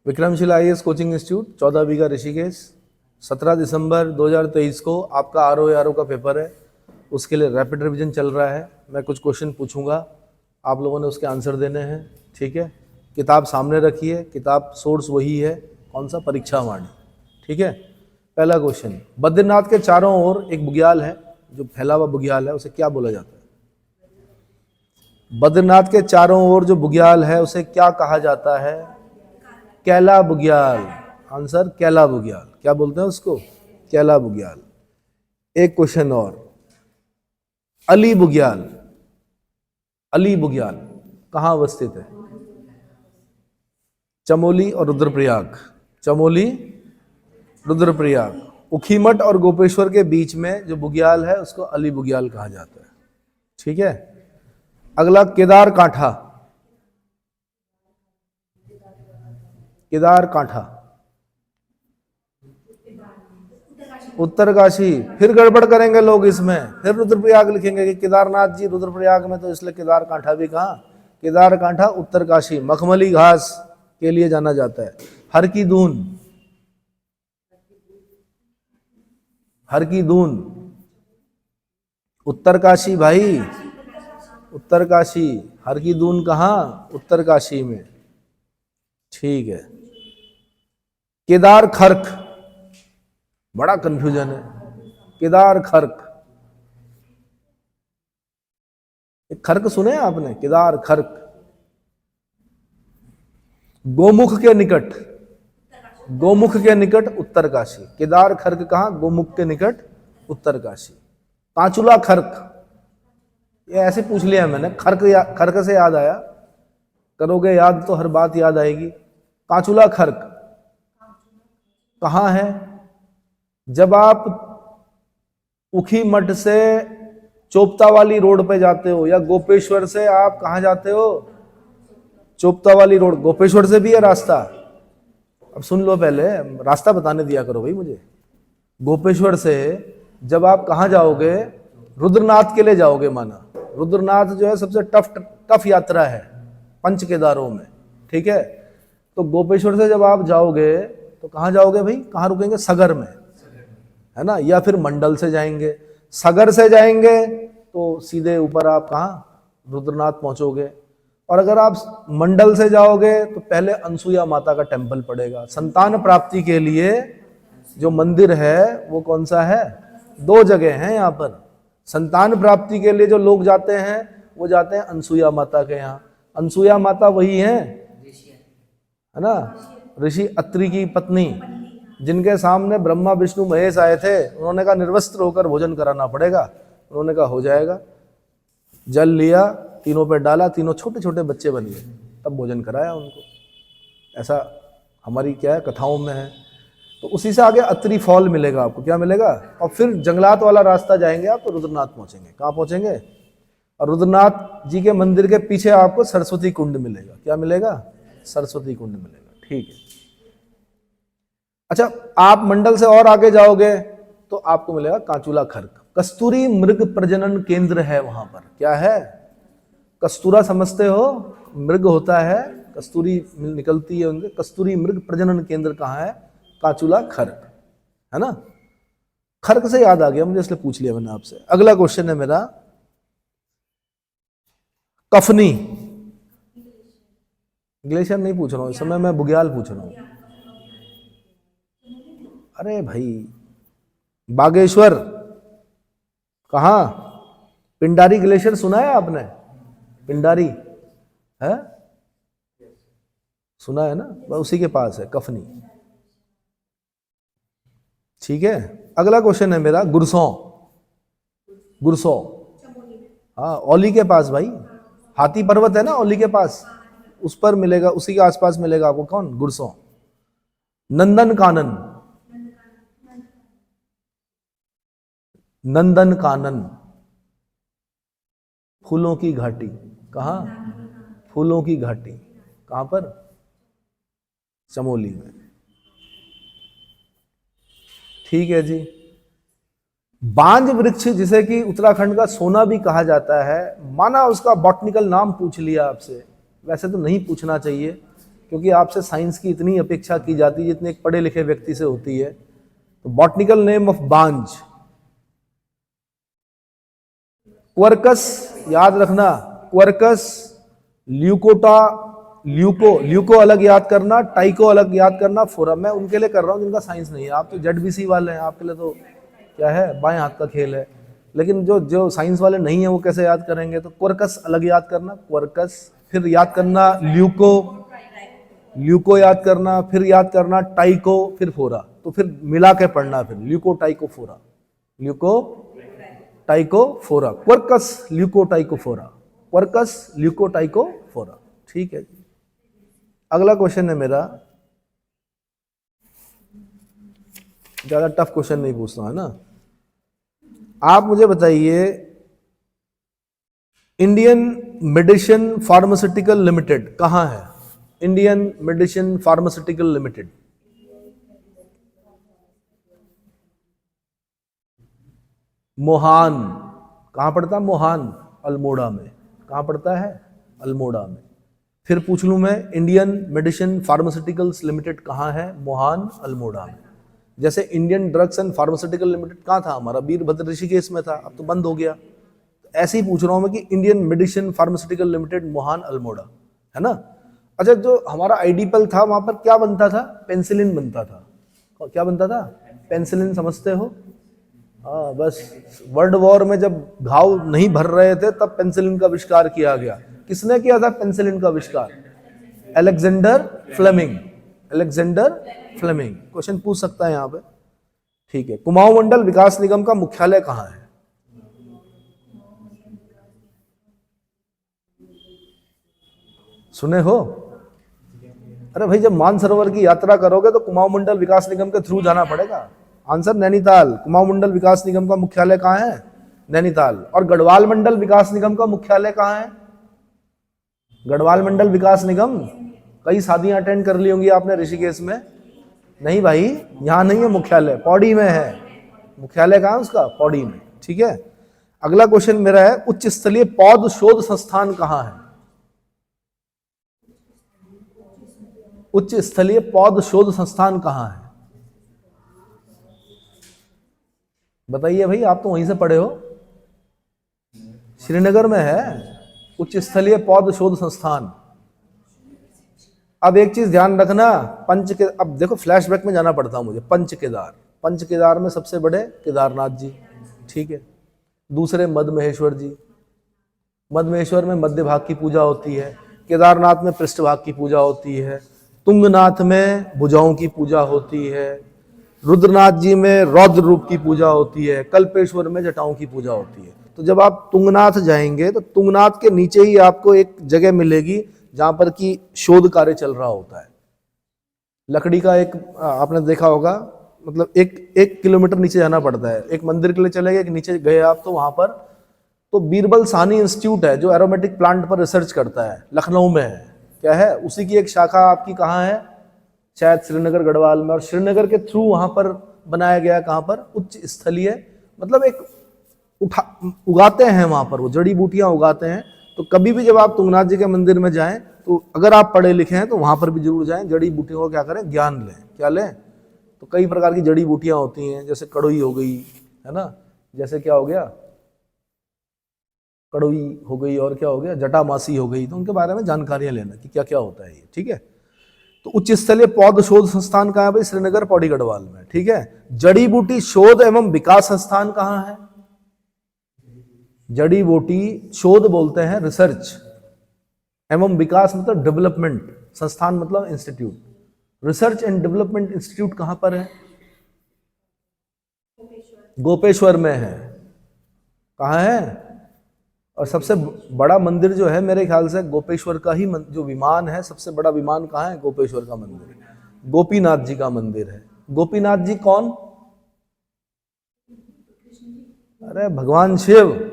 Vikramshila IAS coaching institute 14 बीघा ऋषिकेश। 17 दिसंबर 2023 को आपका RO का पेपर है, उसके लिए रैपिड रिवीजन चल रहा है। मैं कुछ क्वेश्चन पूछूंगा, आप लोगों ने उसके आंसर देने हैं, ठीक है। किताब सामने रखिए, किताब सोर्स वही है, कौन सा, परीक्षा वाणी, ठीक है। पहला क्वेश्चन, बद्रीनाथ के चारों ओर एक बुग्याल है, जो फैला हुआ बुग्याल है उसे क्या बोला जाता है? बद्रीनाथ के चारों ओर जो बुग्याल है उसे क्या कहा जाता है? कैला बुग्याल। आंसर कैला बुग्याल। क्या बोलते हैं उसको? कैला बुग्याल। एक क्वेश्चन और, अली बुग्याल। अली बुग्याल कहाँ अवस्थित है? चमोली और रुद्रप्रयाग। चमोली, रुद्रप्रयाग। उखीमठ और गोपेश्वर के बीच में जो बुग्याल है उसको अली बुग्याल कहा जाता है, ठीक है। अगला, केदार कांठा। केदार कांठा उत्तरकाशी। फिर गड़बड़ करेंगे लोग इसमें, फिर रुद्रप्रयाग लिखेंगे कि केदारनाथ जी रुद्रप्रयाग में, तो इसलिए केदार कांठा भी कहा, केदार कांठा उत्तरकाशी। मखमली घास के लिए जाना जाता है। हर की दून, हर की दून उत्तरकाशी भाई, उत्तरकाशी। हर की दून कहाँ? उत्तरकाशी में, ठीक है। केदार खर्क, बड़ा कंफ्यूजन है, केदार खर्क। खर्क सुने आपने? केदार खर्क। गोमुख के निकट, गोमुख के निकट उत्तरकाशी। केदार खर्क कहाँ? गोमुख के निकट उत्तरकाशी। कांचुला खर्क, ये ऐसे पूछ लिया मैंने, खर्क खर्क से याद आया, करोगे याद तो हर बात याद आएगी। कांचुला खर्क कहाँ है? जब आप उखी मठ से चोपता वाली रोड पे जाते हो, या गोपेश्वर से आप कहाँ जाते हो? चोपता वाली रोड। गोपेश्वर से भी है रास्ता, अब सुन लो, पहले रास्ता बताने दिया करो भाई मुझे। गोपेश्वर से जब आप कहाँ जाओगे? रुद्रनाथ के लिए जाओगे, माना रुद्रनाथ जो है सबसे टफ यात्रा है पंच केदारों में, ठीक है। तो गोपेश्वर से जब आप जाओगे तो कहाँ जाओगे भाई? कहाँ रुकेंगे? सगर में, है ना, या फिर मंडल से जाएंगे। सगर से जाएंगे तो सीधे ऊपर आप कहाँ? रुद्रनाथ पहुंचोगे। और अगर आप मंडल से जाओगे तो पहले अनसुईया माता का टेम्पल पड़ेगा। संतान प्राप्ति के लिए जो मंदिर है वो कौन सा है? दो जगह हैं यहाँ पर। संतान प्राप्ति के लिए जो लोग जाते हैं वो जाते हैं अनसुईया माता के यहाँ। अनसुईया माता वही है ना, ऋषि अत्रि की पत्नी, जिनके सामने ब्रह्मा विष्णु महेश आए थे। उन्होंने कहा निर्वस्त्र होकर भोजन कराना पड़ेगा, उन्होंने कहा हो जाएगा। जल लिया, तीनों पे डाला, तीनों छोटे छोटे बच्चे बन गए, तब भोजन कराया उनको। ऐसा हमारी क्या है, कथाओं में है। तो उसी से आगे अत्रि फॉल मिलेगा आपको। क्या मिलेगा? और फिर जंगलात वाला रास्ता जाएंगे आप तो रुद्रनाथ पहुंचेंगे। कहाँ पहुंचेंगे? और रुद्रनाथ जी के मंदिर के पीछे आपको सरस्वती कुंड मिलेगा। क्या मिलेगा? सरस्वती कुंड मिलेगा, ठीक है। अच्छा, आप मंडल से और आगे जाओगे तो आपको मिलेगा कांचुला खर्क। कस्तूरी मृग प्रजनन केंद्र है वहां पर। क्या है? कस्तूरा समझते हो? मृग होता है, कस्तूरी निकलती है उनके। कस्तूरी मृग प्रजनन केंद्र कहाँ है? कांचुला खर्क, है ना। खर्क से याद आ गया मुझे, इसलिए पूछ लिया मैंने आपसे। अगला क्वेश्चन है मेरा, कफनी। ग्लेशियर नहीं पूछ रहा हूं इस समय, मैं बुग्याल पूछ रहा हूं। अरे भाई, बागेश्वर कहाँ? पिंडारी ग्लेशियर सुना है आपने? पिंडारी है, सुना है ना, उसी के पास है कफनी, ठीक है। अगला क्वेश्चन है मेरा, गुरसों। गुरसों, हाँ, औली के पास भाई। हाथी पर्वत है ना औली के पास, उस पर मिलेगा, उसी के आसपास मिलेगा आपको। कौन? गुरसों। नंदन कानन, नंदन कानन, फूलों की घाटी। कहाँ? फूलों की घाटी कहाँ पर? चमोली में, ठीक है जी। बांज वृक्ष, जिसे कि उत्तराखंड का सोना भी कहा जाता है, माना उसका बॉटनिकल नाम पूछ लिया आपसे। वैसे तो नहीं पूछना चाहिए, क्योंकि आपसे साइंस की इतनी अपेक्षा की जाती है जितने एक पढ़े लिखे व्यक्ति से होती है। तो बॉटनिकल नेम ऑफ बांज, क्वर्कस, याद रखना, क्वर्कस, ल्यूकोटा, ल्यूको अलग याद करना, टाइको अलग याद करना, फोरा। मैं उनके लिए कर रहा हूं जिनका साइंस नहीं है। आप तो जेडबीसी वाले हैं, आपके लिए तो क्या है, बाएं हाथ का खेल है। लेकिन जो जो साइंस वाले नहीं है वो कैसे याद करेंगे? तो क्वर्कस अलग याद करना, क्वर्कस, फिर याद करना ल्यूको याद करना, फिर याद करना टाइको, फिर फोरा। तो फिर मिला के पढ़ना, फिर ल्यूको टाइको फोरा, ल्यूको टाइको फोरा, क्वर्कस ल्यूको टाइको फोरा, क्वर्कस ल्यूको टाइको फोरा। ठीक है जी। अगला क्वेश्चन है मेरा, ज्यादा टफ क्वेश्चन नहीं पूछना है ना। आप मुझे बताइए, इंडियन मेडिसिन फार्मास्यूटिकल लिमिटेड कहां है? Indian medicine pharmaceutical limited, Mohan. कहां पड़ता है मोहान? अल्मोड़ा में। कहां पड़ता है? अल्मोड़ा में। फिर पूछ लूं मैं, इंडियन मेडिसिन फार्मास्यूटिकल्स लिमिटेड कहां है? मोहान, अल्मोड़ा में। जैसे Indian drugs and pharmaceutical limited कहां था हमारा? वीरभद्र ऋषिकेश में था, अब तो बंद हो गया। ऐसे ही पूछ रहा हूं मैं कि Indian medicine pharmaceutical limited Mohan, Almora, है ना। अच्छा, जो हमारा आईडीपल था वहां पर क्या बनता था? पेंसिलिन बनता था। क्या बनता था? पेंसिलिन, समझते हो? हाँ, बस वर्ल्ड वॉर में जब घाव नहीं भर रहे थे तब पेंसिलिन का आविष्कार किया गया। किसने किया था पेंसिलिन का आविष्कार? Alexander Fleming. Alexander Fleming. Question पूछ सकता है यहां पे। ठीक है, कुमाऊं मंडल विकास निगम का मुख्यालय कहां है? सुने हो? अरे भाई, जब मानसरोवर की यात्रा करोगे तो कुमाऊं मंडल विकास निगम के थ्रू जाना पड़ेगा। आंसर नैनीताल। कुमाऊं मंडल विकास निगम का मुख्यालय कहां है? नैनीताल। और गढ़वाल मंडल विकास निगम का मुख्यालय कहां है? गढ़वाल मंडल विकास निगम, कई शादियां अटेंड कर ली होंगी आपने ऋषिकेश में। नहीं भाई, यहां नहीं है मुख्यालय, पौड़ी में है। मुख्यालय कहां है उसका? पौड़ी में। ठीक है, अगला क्वेश्चन मेरा है, उच्च स्तरीय पौध शोध संस्थान कहां है? उच्च स्तरीय पौध शोध संस्थान कहां है? बताइए भाई, आप तो वहीं से पढ़े हो। श्रीनगर में है उच्च स्तरीय पौध शोध संस्थान। अब एक चीज ध्यान रखना, पंच के, अब देखो फ्लैशबैक में जाना पड़ता मुझे। पंच केदार, पंच केदार में सबसे बड़े केदारनाथ जी, ठीक है। दूसरे मद महेश्वर जी। मद महेश्वर में मध्य भाग की पूजा होती है, केदारनाथ में पृष्ठ भाग की पूजा होती है, तुंगनाथ में भुजाओं की पूजा होती है, रुद्रनाथ जी में रौद्र रूप की पूजा होती है, कल्पेश्वर में जटाओं की पूजा होती है। तो जब आप तुंगनाथ जाएंगे तो तुंगनाथ के नीचे ही आपको एक जगह मिलेगी जहां पर की शोध कार्य चल रहा होता है। लकड़ी का एक, आपने देखा होगा, मतलब एक किलोमीटर नीचे जाना पड़ता है। एक मंदिर के लिए चले गए, नीचे गए आप तो वहां पर तो बीरबल साहनी इंस्टीट्यूट है जो एरोमेटिक प्लांट पर रिसर्च करता है, लखनऊ में है। क्या है? उसी की एक शाखा आपकी कहाँ है? शायद श्रीनगर गढ़वाल में। और श्रीनगर के थ्रू वहां पर बनाया गया, कहां पर? उच्च स्थलीय, मतलब एक उगाते हैं वहां पर, वो जड़ी बूटियां उगाते हैं। तो कभी भी जब आप तुंगनाथ जी के मंदिर में जाएं तो अगर आप पढ़े लिखे हैं तो वहां पर भी जरूर जाएं, जड़ी बूटियों को क्या करें? ज्ञान लें। क्या लें? तो कई प्रकार की जड़ी बूटियां होती हैं, जैसे कड़ोई हो गई, है ना, जैसे क्या हो गया, कड़ोई हो गई, और क्या हो गया, जटामासी हो गई। तो उनके बारे में जानकारियां लेना कि क्या क्या होता है ये। ठीक है, तो उच्च स्तरीय पौध शोध संस्थान कहाँ है भाई? श्रीनगर पौड़ी गढ़वाल में। ठीक है, जड़ी बूटी शोध एवं विकास संस्थान कहाँ है? जड़ी बूटी शोध बोलते हैं रिसर्च, एवं विकास मतलब डेवलपमेंट, संस्थान मतलब institute. Research and development institute कहां पर है? गोपेश्वर में है। कहां है? और सबसे बड़ा मंदिर जो है मेरे ख्याल से गोपेश्वर का ही जो विमान है, सबसे बड़ा विमान कहाँ है? गोपेश्वर का मंदिर, गोपीनाथ जी का मंदिर है। गोपीनाथ जी कौन? अरे भगवान शिव,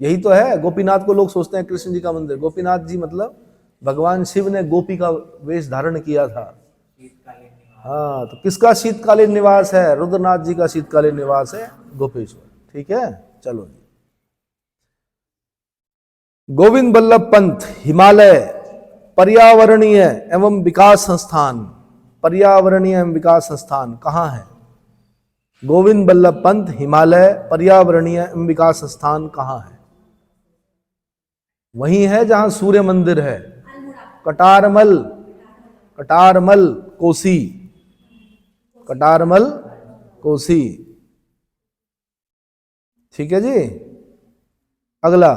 यही तो है। गोपीनाथ को लोग सोचते हैं कृष्ण जी का मंदिर। गोपीनाथ जी मतलब भगवान शिव ने गोपी का वेश धारण किया था। हाँ, तो किसका शीतकालीन निवास है? रुद्रनाथ जी का शीतकालीन निवास है गोपेश्वर। ठीक है, चलो जी। गोविंद बल्लभ पंत हिमालय पर्यावरणीय एवं विकास संस्थान, पर्यावरणीय एवं विकास संस्थान कहाँ है? गोविंद बल्लभ पंत हिमालय पर्यावरणीय एवं विकास संस्थान कहाँ है? वही है जहां सूर्य मंदिर है, कटारमल, कटारमल कोसी, कटारमल कोसी। ठीक है जी। अगला,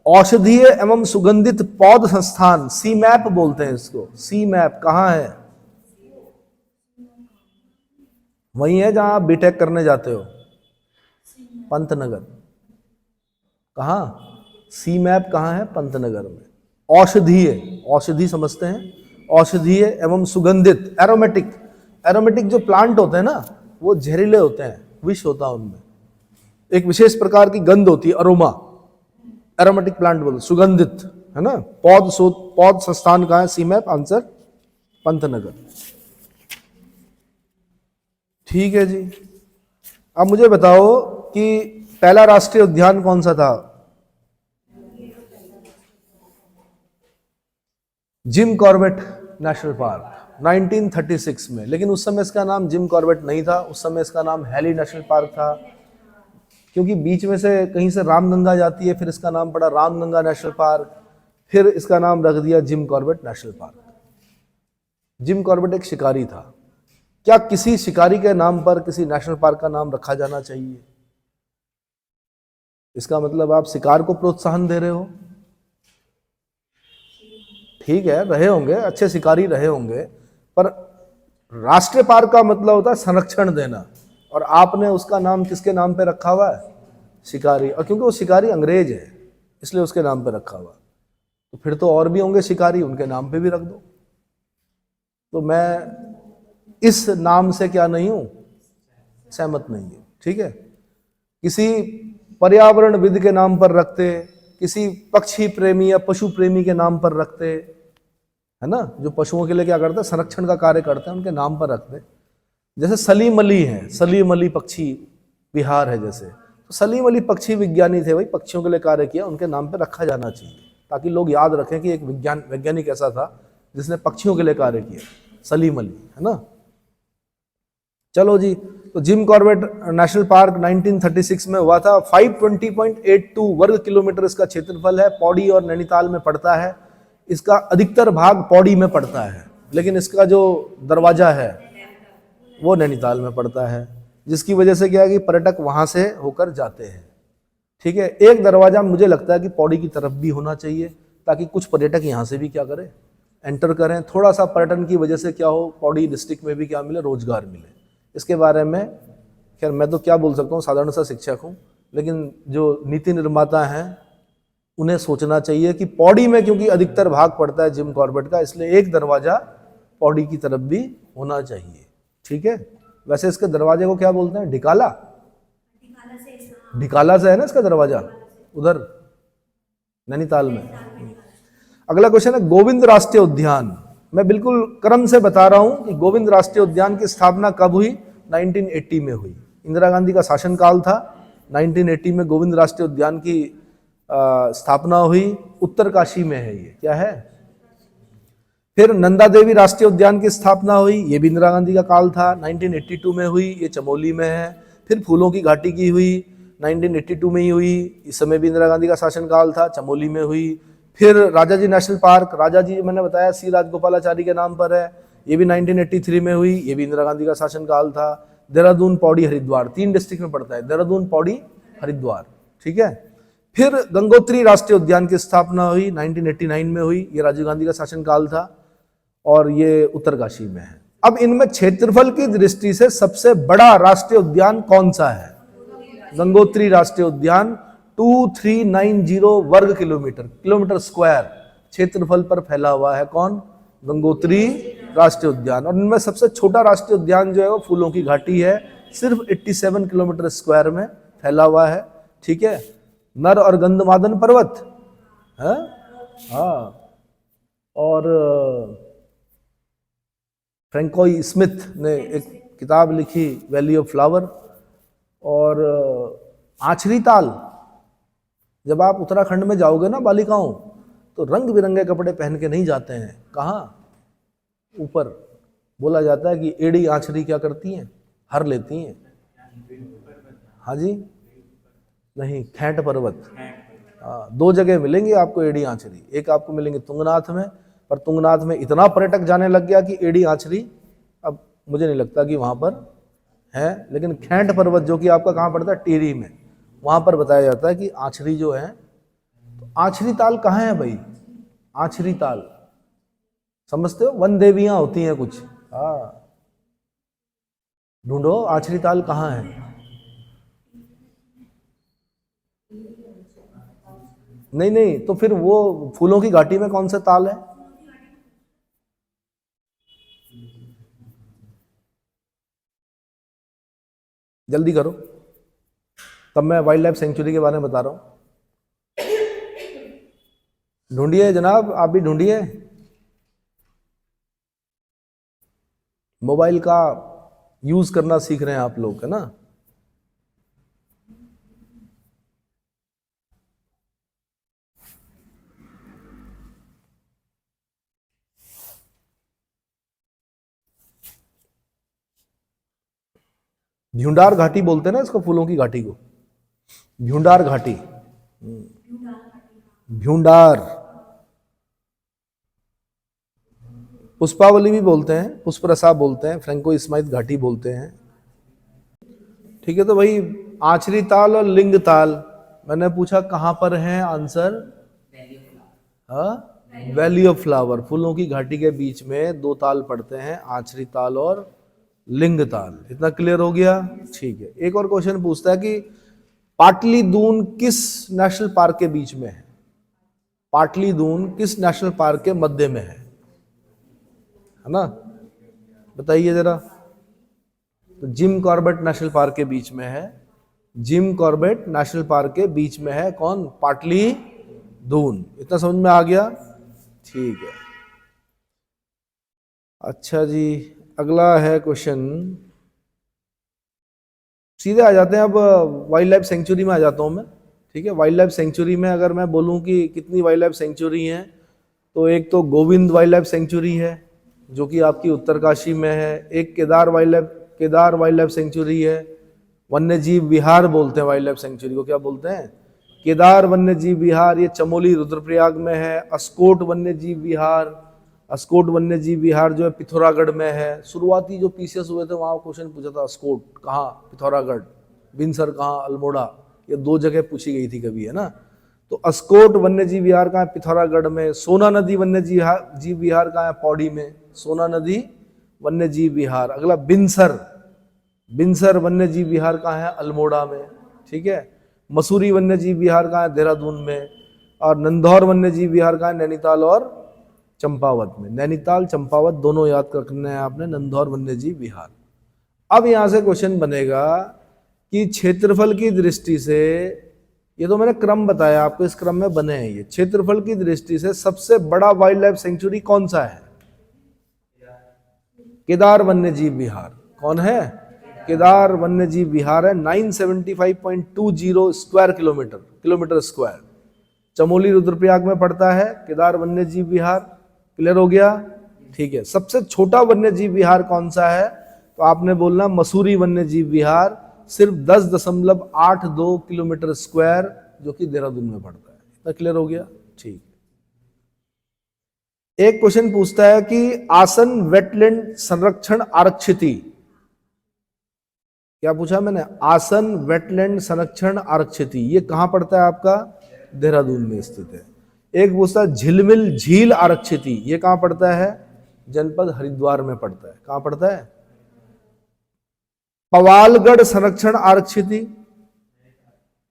औषधीय एवं सुगंधित पौध संस्थान, सी मैप बोलते हैं इसको, सी मैप कहाँ है? वही है जहां आप बीटेक करने जाते हो, पंतनगर। कहाँ? सी मैप कहाँ है? पंतनगर में। औषधीय, औषधि समझते हैं, औषधीय एवं सुगंधित, एरोमेटिक, एरोमेटिक जो प्लांट होते हैं ना वो जहरीले होते हैं, विष होता है उनमें, एक विशेष प्रकार की गंध होती है, अरोमा, एरोमेटिक प्लांट बोलते, सुगंधित, है ना। पौध संस्थान कहाँ है? सी मैप, आंसर पंतनगर। ठीक है जी। अब मुझे बताओ कि पहला राष्ट्रीय उद्यान कौन सा था? जिम कॉर्बेट नेशनल पार्क, 1936 में। लेकिन उस समय इसका नाम जिम कॉर्बेट नहीं था, उस समय इसका नाम हैली नेशनल पार्क था, क्योंकि बीच में से कहीं से रामगंगा जाती है, फिर इसका नाम पड़ा रामगंगा नेशनल पार्क, फिर इसका नाम रख दिया Jim Corbett national park. Jim Corbett एक शिकारी था। क्या किसी शिकारी के नाम पर किसी नेशनल पार्क का नाम रखा जाना चाहिए? इसका मतलब आप शिकार को प्रोत्साहन दे रहे हो। ठीक है, रहे होंगे, अच्छे शिकारी रहे होंगे, पर राष्ट्रीय पार्क का मतलब होता है संरक्षण देना, और आपने उसका नाम किसके नाम पे रखा हुआ है? शिकारी। और क्योंकि वो शिकारी अंग्रेज है इसलिए उसके नाम पे रखा हुआ, तो फिर तो और भी होंगे शिकारी, उनके नाम पे भी रख दो। तो मैं इस नाम से क्या नहीं हूं, सहमत नहीं है। ठीक है, किसी पर्यावरणविद के नाम पर रखते, किसी पक्षी प्रेमी या पशु प्रेमी के नाम पर रखते, है ना, जो पशुओं के लिए क्या करते हैं, संरक्षण का कार्य करते हैं, उनके नाम पर रखते। जैसे सलीम अली है, सलीम अली पक्षी विहार है जैसे, तो सलीम अली पक्षी विज्ञानी थे, वही पक्षियों के लिए कार्य किया, उनके नाम पर रखा जाना चाहिए, ताकि लोग याद रखें कि एक वैज्ञानिक ऐसा था जिसने पक्षियों के लिए कार्य किया, सलीम अली, है ना। चलो जी, तो जिम कॉर्बेट नेशनल पार्क 1936 में हुआ था। 520.82 वर्ग किलोमीटर इसका क्षेत्रफल है, पौड़ी और नैनीताल में पड़ता है। इसका अधिकतर भाग पौड़ी में पड़ता है, लेकिन इसका जो दरवाजा है वो नैनीताल में पड़ता है, जिसकी वजह से क्या है कि पर्यटक वहां से होकर जाते हैं। ठीक है, एक दरवाजा मुझे लगता है कि पौड़ी की तरफ भी होना चाहिए, ताकि कुछ पर्यटक यहाँ से भी क्या करें, एंटर करें, थोड़ा सा पर्यटन की वजह से क्या हो, पौड़ी डिस्ट्रिक्ट में भी क्या मिले, रोजगार मिले। इसके बारे में खैर मैं तो क्या बोल सकता हूँ, साधारण सा शिक्षक हूँ, लेकिन जो नीति निर्माता हैं उन्हें सोचना चाहिए कि पौड़ी में क्योंकि अधिकतर भाग पड़ता है जिम कॉर्बेट का, इसलिए एक दरवाजा पौड़ी की तरफ भी होना चाहिए। ठीक है, वैसे इसके दरवाजे को क्या बोलते हैं, ढिकाला, ढिकाला से है ना इसका दरवाजा, उधर नैनीताल में। अगला क्वेश्चन है गोविंद राष्ट्रीय उद्यान। मैं बिल्कुल क्रम से बता रहा हूं कि गोविंद राष्ट्रीय उद्यान की स्थापना कब हुई? 1980 में हुई। इंदिरा गांधी का शासनकाल था, 1980 में गोविंद राष्ट्रीय उद्यान की स्थापना हुई। उत्तरकाशी में है ये, क्या है। फिर नंदा देवी राष्ट्रीय उद्यान की स्थापना हुई, ये भी इंदिरा गांधी का काल था, 1982 में हुई, ये चमोली में है। फिर फूलों की घाटी की हुई, 1982 में ही हुई, इस समय भी इंदिरा गांधी का शासनकाल था, चमोली में हुई। फिर राजाजी नेशनल पार्क, राजाजी मैंने बताया सी राजगोपालाचारी के नाम पर है, ये भी 1983 में हुई, ये भी इंदिरा गांधी का शासनकाल था। देहरादून, पौड़ी, हरिद्वार, 3 डिस्ट्रिक्ट में पड़ता है, देहरादून, पौड़ी, हरिद्वार। ठीक है, फिर गंगोत्री राष्ट्रीय उद्यान की स्थापना हुई, 1989 में हुई, ये राजीव गांधी का शासनकाल था, और ये उत्तरकाशी में है। अब इनमें क्षेत्रफल की दृष्टि से सबसे बड़ा राष्ट्रीय उद्यान कौन सा है? गंगोत्री राष्ट्रीय उद्यान 2390 वर्ग किलोमीटर स्क्वायर क्षेत्रफल पर फैला हुआ है। कौन? गंगोत्री राष्ट्रीय उद्यान। और इनमें सबसे छोटा राष्ट्रीय उद्यान जो है वो फूलों की घाटी है, सिर्फ 87 किलोमीटर स्क्वायर में फैला हुआ है। ठीक है, नर और गंधमादन पर्वत है, हाँ, और फ्रैंकोई स्मिथ ने एक किताब लिखी वैली ऑफ फ्लावर। और आछरी ताल, जब आप उत्तराखंड में जाओगे ना बालिकाओं, तो रंग बिरंगे कपड़े पहन के नहीं जाते हैं। कहाँ? ऊपर। बोला जाता है कि एड़ी आंचरी क्या करती हैं? हर लेती हैं। हाँ जी, नहीं, खैंट पर्वत। हाँ, 2 जगह मिलेंगे आपको एड़ी आंचरी। एक आपको मिलेंगे तुंगनाथ में, पर तुंगनाथ में इतना पर्यटक जाने लग गया कि एड़ी आंचरी अब मुझे नहीं लगता कि वहाँ पर है। लेकिन खैंट पर्वत जो कि आपका कहाँ पड़ता है? टिहरी में, वहाँ पर बताया जाता है कि आंचरी जो है। तो आंचरी ताल कहाँ है भाई? आंचरी ताल समझते हो? वन देवियाँ होती हैं कुछ। हाँ, ढूंढो आंचरी ताल कहाँ है। नहीं नहीं, तो फिर वो फूलों की घाटी में कौन सा ताल है? जल्दी करो, तब मैं वाइल्ड लाइफ सेंचुरी के बारे में बता रहा हूं। ढूंढिए जनाब, आप भी ढूंढिए। मोबाइल का यूज करना सीख रहे हैं आप लोग, है ना? भ्यूंडार घाटी बोलते हैं ना इसको, फूलों की घाटी को, भ्यूंडार घाटी। भ्यूंडार। पुष्पावली भी बोलते हैं, पुष्परसा बोलते हैं, फ्रैंको इस्माइल घाटी बोलते हैं। ठीक है, तो भाई आंचरी ताल और लिंग ताल मैंने पूछा कहां पर है? आंसर वैली ऑफ फ्लावर, फूलों की घाटी के बीच में 2 ताल पड़ते हैं, आंचरी ताल और लिंग ताल। इतना क्लियर हो गया? ठीक है, एक और क्वेश्चन पूछता है कि पाटली दून किस नेशनल पार्क के बीच में है? पाटली दून किस नेशनल पार्क के मध्य में है ना? बताइए जरा। तो जिम कॉर्बेट नेशनल पार्क के बीच में है। जिम कॉर्बेट नेशनल पार्क के बीच में है कौन? पाटली दून। इतना समझ में आ गया? ठीक है, अच्छा जी, अगला है क्वेश्चन। सीधे आ जाते हैं अब वाइल्ड लाइफ सेंचुरी में आ जाता हूं मैं। ठीक है, वाइल्ड लाइफ सेंचुरी में अगर मैं बोलूं कि कितनी वाइल्ड लाइफ सेंचुरी हैं, तो एक तो गोविंद वाइल्ड लाइफ सेंचुरी है जो कि आपकी उत्तरकाशी में है। एक केदार वाइल्ड लाइफ सेंचुरी है। वन्य जीव विहार बोलते हैं वाइल्ड लाइफ सेंचुरी को, क्या बोलते हैं? केदार वन्य जीव विहार, ये चमोली रुद्रप्रयाग में है। अस्कोट वन्य जीव विहार, अस्कोट वन्य जीव विहार जो है पिथौरागढ़ में है। शुरुआती जो पीसीएस हुए थे वहां क्वेश्चन पूछा था अस्कोट कहाँ, पिथौरागढ़, बिनसर कहाँ, अल्मोड़ा, ये 2 जगह पूछी गई थी कभी, है ना? तो अस्कोट वन्य जीव विहार कहाँ है? पिथौरागढ़ में। सोना नदी वन्य जीव विहार कहाँ है? पौड़ी में, सोना नदी वन्य जीव विहार। अगला बिनसर वन्य जीव विहार कहाँ है? अल्मोड़ा में। ठीक है, मसूरी वन्य जीव विहार कहाँ है? देहरादून में। और नंदौर वन्य जीव विहार कहाँ है? नैनीताल और चंपावत में। नैनीताल चंपावत दोनों याद रखना है आपने, नंदौर वन्य जीव विहार। अब यहां से क्वेश्चन बनेगा कि क्षेत्रफल की दृष्टि से, ये तो मैंने क्रम बताया आपको, इस क्रम में बने हैं ये। क्षेत्रफल की दृष्टि से सबसे बड़ा वाइल्ड लाइफ सेंचुरी कौन सा है? केदार वन्य जीव विहार। कौन है? केदार वन्य जीव विहार है। 975.20 square kilometre square. Chamoli Rudraprayag में पड़ता है केदार वन्य जीव विहार। क्लियर हो गया? ठीक है, सबसे छोटा वन्य जीव विहार कौन सा है? तो आपने बोलना मसूरी वन्य जीव विहार, सिर्फ 10.82 किलोमीटर स्क्वायर, जो कि देहरादून में पड़ता है। इतना क्लियर हो गया? ठीक। एक क्वेश्चन पूछता है कि आसन वेटलैंड संरक्षण आरक्षिति, क्या पूछा मैंने? आसन वेटलैंड संरक्षण आरक्षिति, ये कहां पड़ता है आपका? देहरादून में स्थित है। एक पूछता है झिलमिल झील आरक्षिति, ये कहां पड़ता है? जनपद हरिद्वार में पड़ता है। कहां पड़ता है? पवालगढ़ संरक्षण आरक्षिति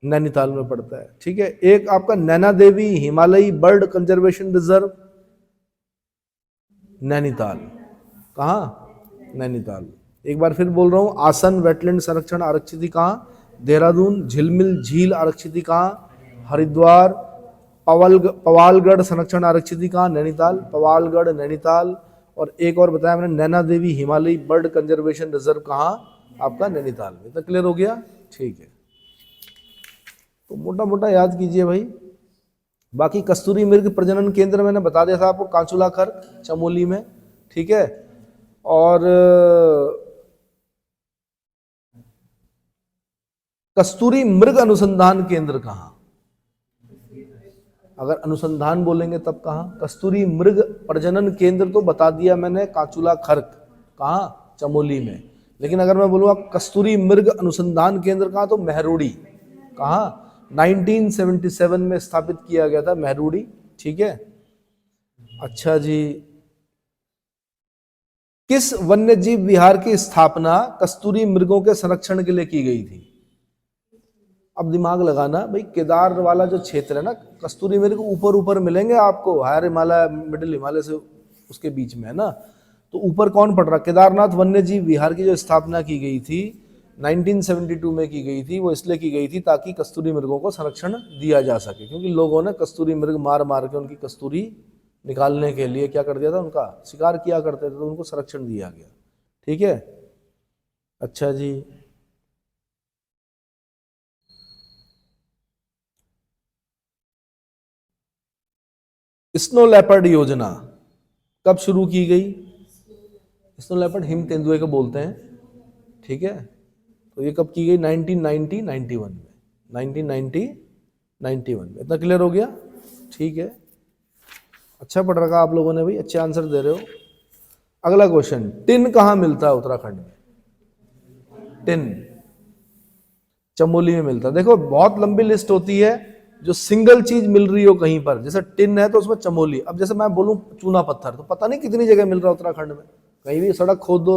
नैनीताल में पड़ता है। ठीक है, एक आपका नैना देवी हिमालयी बर्ड कंजर्वेशन रिजर्व, नैनीताल। कहां? नैनीताल। एक बार फिर बोल रहा हूं, आसन वेटलैंड संरक्षण आरक्षिति कहां? देहरादून। झिलमिल झील आरक्षिति कहां? हरिद्वार। पवालगढ़ संरक्षण आरक्षिति कहां? नैनीताल। पवालगढ़ नैनीताल। और एक और बताया मैंने, नैना देवी हिमालयी बर्ड कंजर्वेशन रिजर्व कहां? आपका नैनीताल में। तो क्लियर हो गया? ठीक है, तो मोटा मोटा याद कीजिए भाई, बाकी कस्तूरी मृग प्रजनन केंद्र मैंने बता दिया था आपको, कांचुला खर्क चमोली में, ठीक है। और कस्तूरी मृग अनुसंधान केंद्र कहाँ? अगर अनुसंधान बोलेंगे तब कहाँ? कस्तूरी मृग प्रजनन केंद्र तो बता दिया मैंने, कांचुला खर्क, कहाँ? चमोली में। लेकिन अगर मैं बोलूँगा कस्तूरी मृग अनुसंधान केंद्र कहाँ, तो मेहरुड़ी, कहाँ? 1977 में स्थापित किया गया था, मेहरुड़ी, ठीक है। अच्छा जी, किस वन्यजीव विहार की स्थापना कस्तूरी मृगों के संरक्षण के लिए की गई थी? अब दिमाग लगाना भाई, केदार वाला जो क्षेत्र है ना, कस्तूरी मृग ऊपर ऊपर मिलेंगे आपको, हायर हिमालय मिडिल हिमालय से उसके बीच में है ना, तो ऊपर कौन पड़ रहा? केदारनाथ वन्यजीव विहार की जो स्थापना की गई थी 1972 में की गई थी, वो इसलिए की गई थी ताकि कस्तूरी मृगों को संरक्षण दिया जा सके, क्योंकि लोगों ने कस्तूरी मृग मार मार के उनकी कस्तूरी निकालने के लिए क्या कर दिया था, उनका शिकार किया करते थे, तो उनको संरक्षण दिया गया, ठीक है। अच्छा जी, स्नो लेपर्ड योजना कब शुरू की गई? स्नो लेपर्ड हिम तेंदुए को बोलते हैं, ठीक है। तो ये कब की गई? 1991 में, 1991 में। इतना क्लियर हो गया? ठीक है, अच्छा पढ़ रखा आप लोगों ने भाई, अच्छे आंसर दे रहे हो। अगला क्वेश्चन, टिन कहाँ मिलता है उत्तराखंड में? टिन चमोली में मिलता है। देखो बहुत लंबी लिस्ट होती है, जो सिंगल चीज मिल रही हो कहीं पर, जैसे टिन है तो उसमें चमोली। अब जैसे मैं बोलूं चूना पत्थर, तो पता नहीं कितनी जगह मिल रहा है उत्तराखंड में, कहीं भी सड़क खोद दो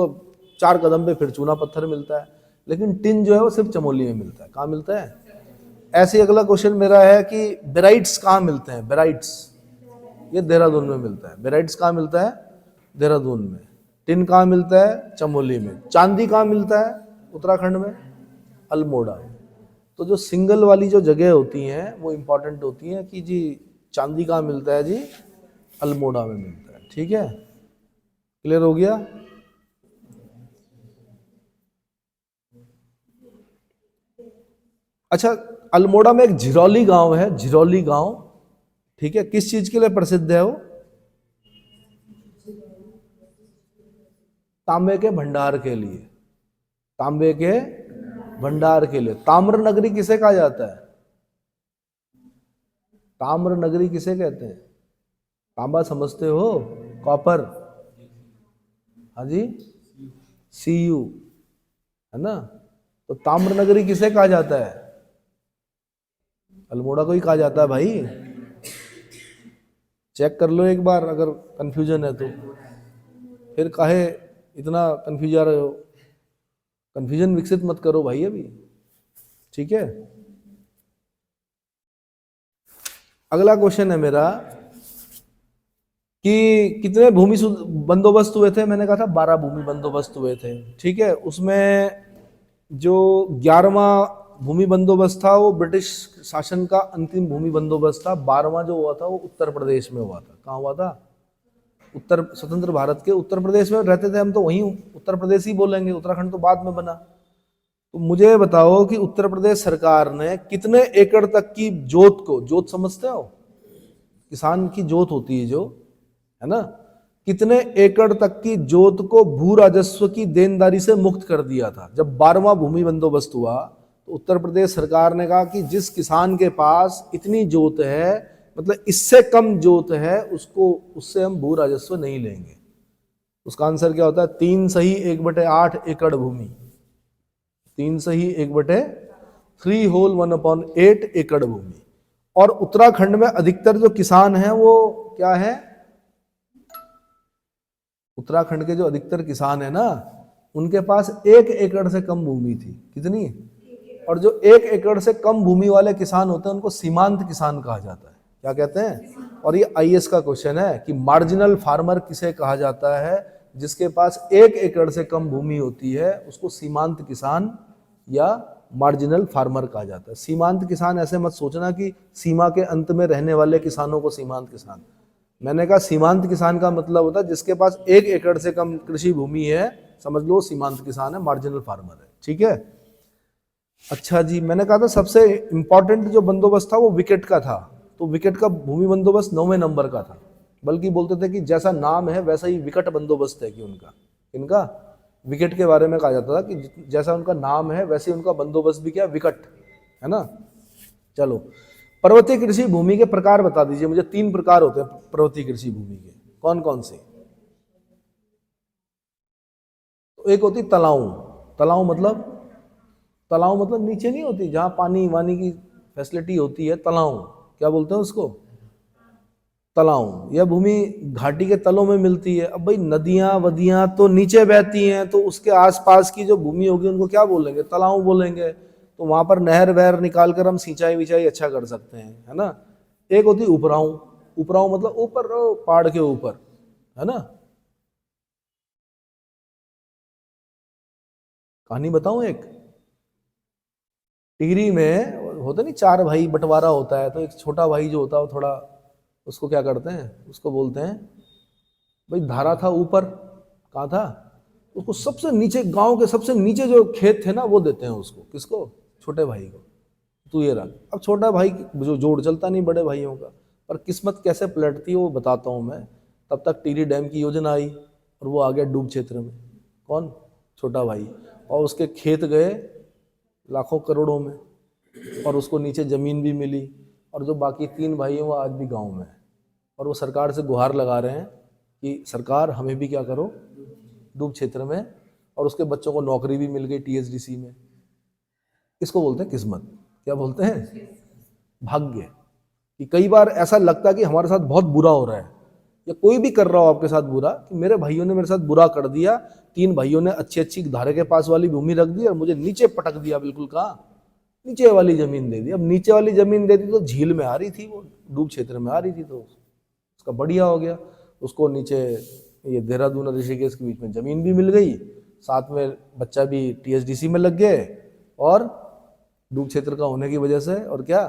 4 कदम पे फिर चूना पत्थर मिलता है, लेकिन टिन जो है वो सिर्फ चमोली में मिलता है। कहाँ मिलता है? ऐसे अगला क्वेश्चन मेरा है कि बेराइट्स कहाँ मिलते हैं? बेराइट्स, ये देहरादून में मिलता है। बेराइट्स कहाँ मिलता है? देहरादून में। टिन कहाँ मिलता है? चमोली में। चांदी कहाँ मिलता है उत्तराखंड में? अल्मोड़ा। तो जो सिंगल वाली जो जगह होती हैं वो इंपॉर्टेंट होती हैं कि जी चांदी कहाँ मिलता है? जी अल्मोड़ा में मिलता है, ठीक है। क्लियर हो गया? अच्छा, अल्मोड़ा में एक झिरौली गांव है, झिरौली गांव, ठीक है, किस चीज के लिए प्रसिद्ध है वो? तांबे के भंडार के लिए, तांबे के भंडार के लिए। ताम्र नगरी किसे कहा जाता है? ताम्र नगरी किसे कहते हैं? तांबा समझते हो? कॉपर, हाँ जी, Cu है ना। तो ताम्र नगरी किसे कहा जाता है? अल्मोड़ा को ही कहा जाता है भाई, चेक कर लो एक बार, अगर कंफ्यूजन है तो। फिर काहे इतना कंफ्यूज आ रहे हो? कंफ्यूजन विकसित मत करो भाई अभी, ठीक है। अगला क्वेश्चन है मेरा कि कितने भूमि बंदोबस्त हुए थे? मैंने कहा था 12 भूमि बंदोबस्त हुए थे, ठीक है। उसमें जो 11वां भूमि बंदोबस्त था वो ब्रिटिश शासन का अंतिम भूमि बंदोबस्त था। 12वां जो हुआ था वो उत्तर प्रदेश में हुआ था। कहाँ हुआ था? उत्तर, स्वतंत्र भारत के उत्तर प्रदेश में रहते थे हम, तो वहीं उत्तर प्रदेश ही बोलेंगे, उत्तराखंड तो बाद में बना। तो मुझे बताओ कि उत्तर प्रदेश सरकार ने कितने एकड़ तक की जोत को, जोत समझते हो, किसान की जोत होती है जो, है ना, कितने एकड़ तक की जोत को भू राजस्व की देनदारी से मुक्त कर दिया था? जब 12वां भूमि बंदोबस्त हुआ तो उत्तर प्रदेश सरकार ने कहा कि जिस किसान के पास इतनी जोत है, मतलब इससे कम जोत है, उसको, उससे हम भू राजस्व नहीं लेंगे। उसका आंसर क्या होता है? 3 सही 1/8 एकड़ भूमि, 3 सही 1/3 होल 1/8 एकड़ भूमि। और उत्तराखंड में अधिकतर जो किसान हैं वो क्या है? उत्तराखंड के जो अधिकतर किसान है ना, उनके पास 1 एकड़ से कम भूमि थी। कितनी? और जो 1 एकड़ से कम भूमि वाले किसान होते हैं उनको सीमांत किसान कहा जाता है। क्या कहते हैं? और ये आईएएस का क्वेश्चन है कि मार्जिनल फार्मर किसे कहा जाता है? जिसके पास 1 एकड़ से कम भूमि होती है उसको सीमांत किसान या मार्जिनल फार्मर कहा जाता है। सीमांत किसान ऐसे मत सोचना कि सीमा के अंत में रहने वाले किसानों को सीमांत किसान। मैंने कहा सीमांत किसान का मतलब होता है जिसके पास 1 एकड़ से कम कृषि भूमि है, समझ लो सीमांत किसान है, मार्जिनल फार्मर है, ठीक है। अच्छा जी, मैंने कहा था सबसे इंपॉर्टेंट जो बंदोबस्त था वो विकेट का था। तो विकेट का भूमि बंदोबस्त 9वें नंबर का था, बल्कि बोलते थे कि जैसा नाम है वैसा ही विकट बंदोबस्त है कि उनका, इनका विकेट के बारे में कहा जाता था कि जैसा उनका नाम है वैसे उनका बंदोबस्त भी क्या, विकट, है ना। चलो, पर्वतीय कृषि भूमि के प्रकार बता दीजिए मुझे। 3 प्रकार होते हैं पर्वतीय कृषि भूमि के, कौन कौन से? तो एक होती तलाऊ। तलाऊ मतलब नीचे नहीं होती, जहां पानी वानी की फैसिलिटी होती है, तलाऊ, क्या बोलते हैं उसको? तलाऊ। यह भूमि घाटी के तलों में मिलती है। अब भाई नदियां वदियां तो नीचे बहती हैं, तो उसके आसपास की जो भूमि होगी उनको क्या बोलेंगे? तलाऊ बोलेंगे। तो वहां पर नहर वहर निकाल कर हम सिंचाई विचाई अच्छा कर सकते हैं, है ना। एक होती उपराऊ। उपराऊ मतलब ऊपर, पहाड़ के ऊपर, है ना। कहानी बताऊं एक? टिहरी में होता नहीं, 4 भाई बंटवारा होता है, तो एक छोटा भाई जो होता है वो थोड़ा, उसको क्या करते हैं, उसको बोलते हैं भाई धारा था ऊपर, कहाँ था, उसको सबसे नीचे, गांव के सबसे नीचे जो खेत थे ना वो देते हैं उसको। किसको? छोटे भाई को। तू ये रख। अब छोटा भाई जो जोड़ चलता नहीं बड़े भाइयों का, पर किस्मत कैसे पलटती है वो बताता हूँ मैं। तब तक टिहरी डैम की योजना आई और वो आ गया डूब क्षेत्र में। कौन? छोटा भाई। और उसके खेत गए लाखों करोड़ों में, और उसको नीचे ज़मीन भी मिली, और जो बाकी 3 भाई हैं वो आज भी गांव में है, और वो सरकार से गुहार लगा रहे हैं कि सरकार हमें भी क्या करो डूब क्षेत्र में, और उसके बच्चों को नौकरी भी मिल गई टीएचडीसी में। इसको बोलते हैं किस्मत। क्या बोलते हैं? भाग्य। कि कई बार ऐसा लगता है कि हमारे साथ बहुत बुरा हो रहा है, या कोई भी कर रहा हो आपके साथ बुरा, कि मेरे भाइयों ने मेरे साथ बुरा कर दिया, 3 भाइयों ने अच्छी अच्छी धारे के पास वाली भूमि रख दी और मुझे नीचे पटक दिया, बिल्कुल कहाँ, नीचे वाली जमीन दे दी। अब नीचे वाली जमीन दे दी तो झील में आ रही थी, वो डूब क्षेत्र में आ रही थी, तो उसका बढ़िया हो गया। उसको नीचे ये देहरादून और ऋषिकेश के बीच में जमीन भी मिल गई, साथ में बच्चा भी टीएचडीसी में लग गए, और डूब क्षेत्र का होने की वजह से, और क्या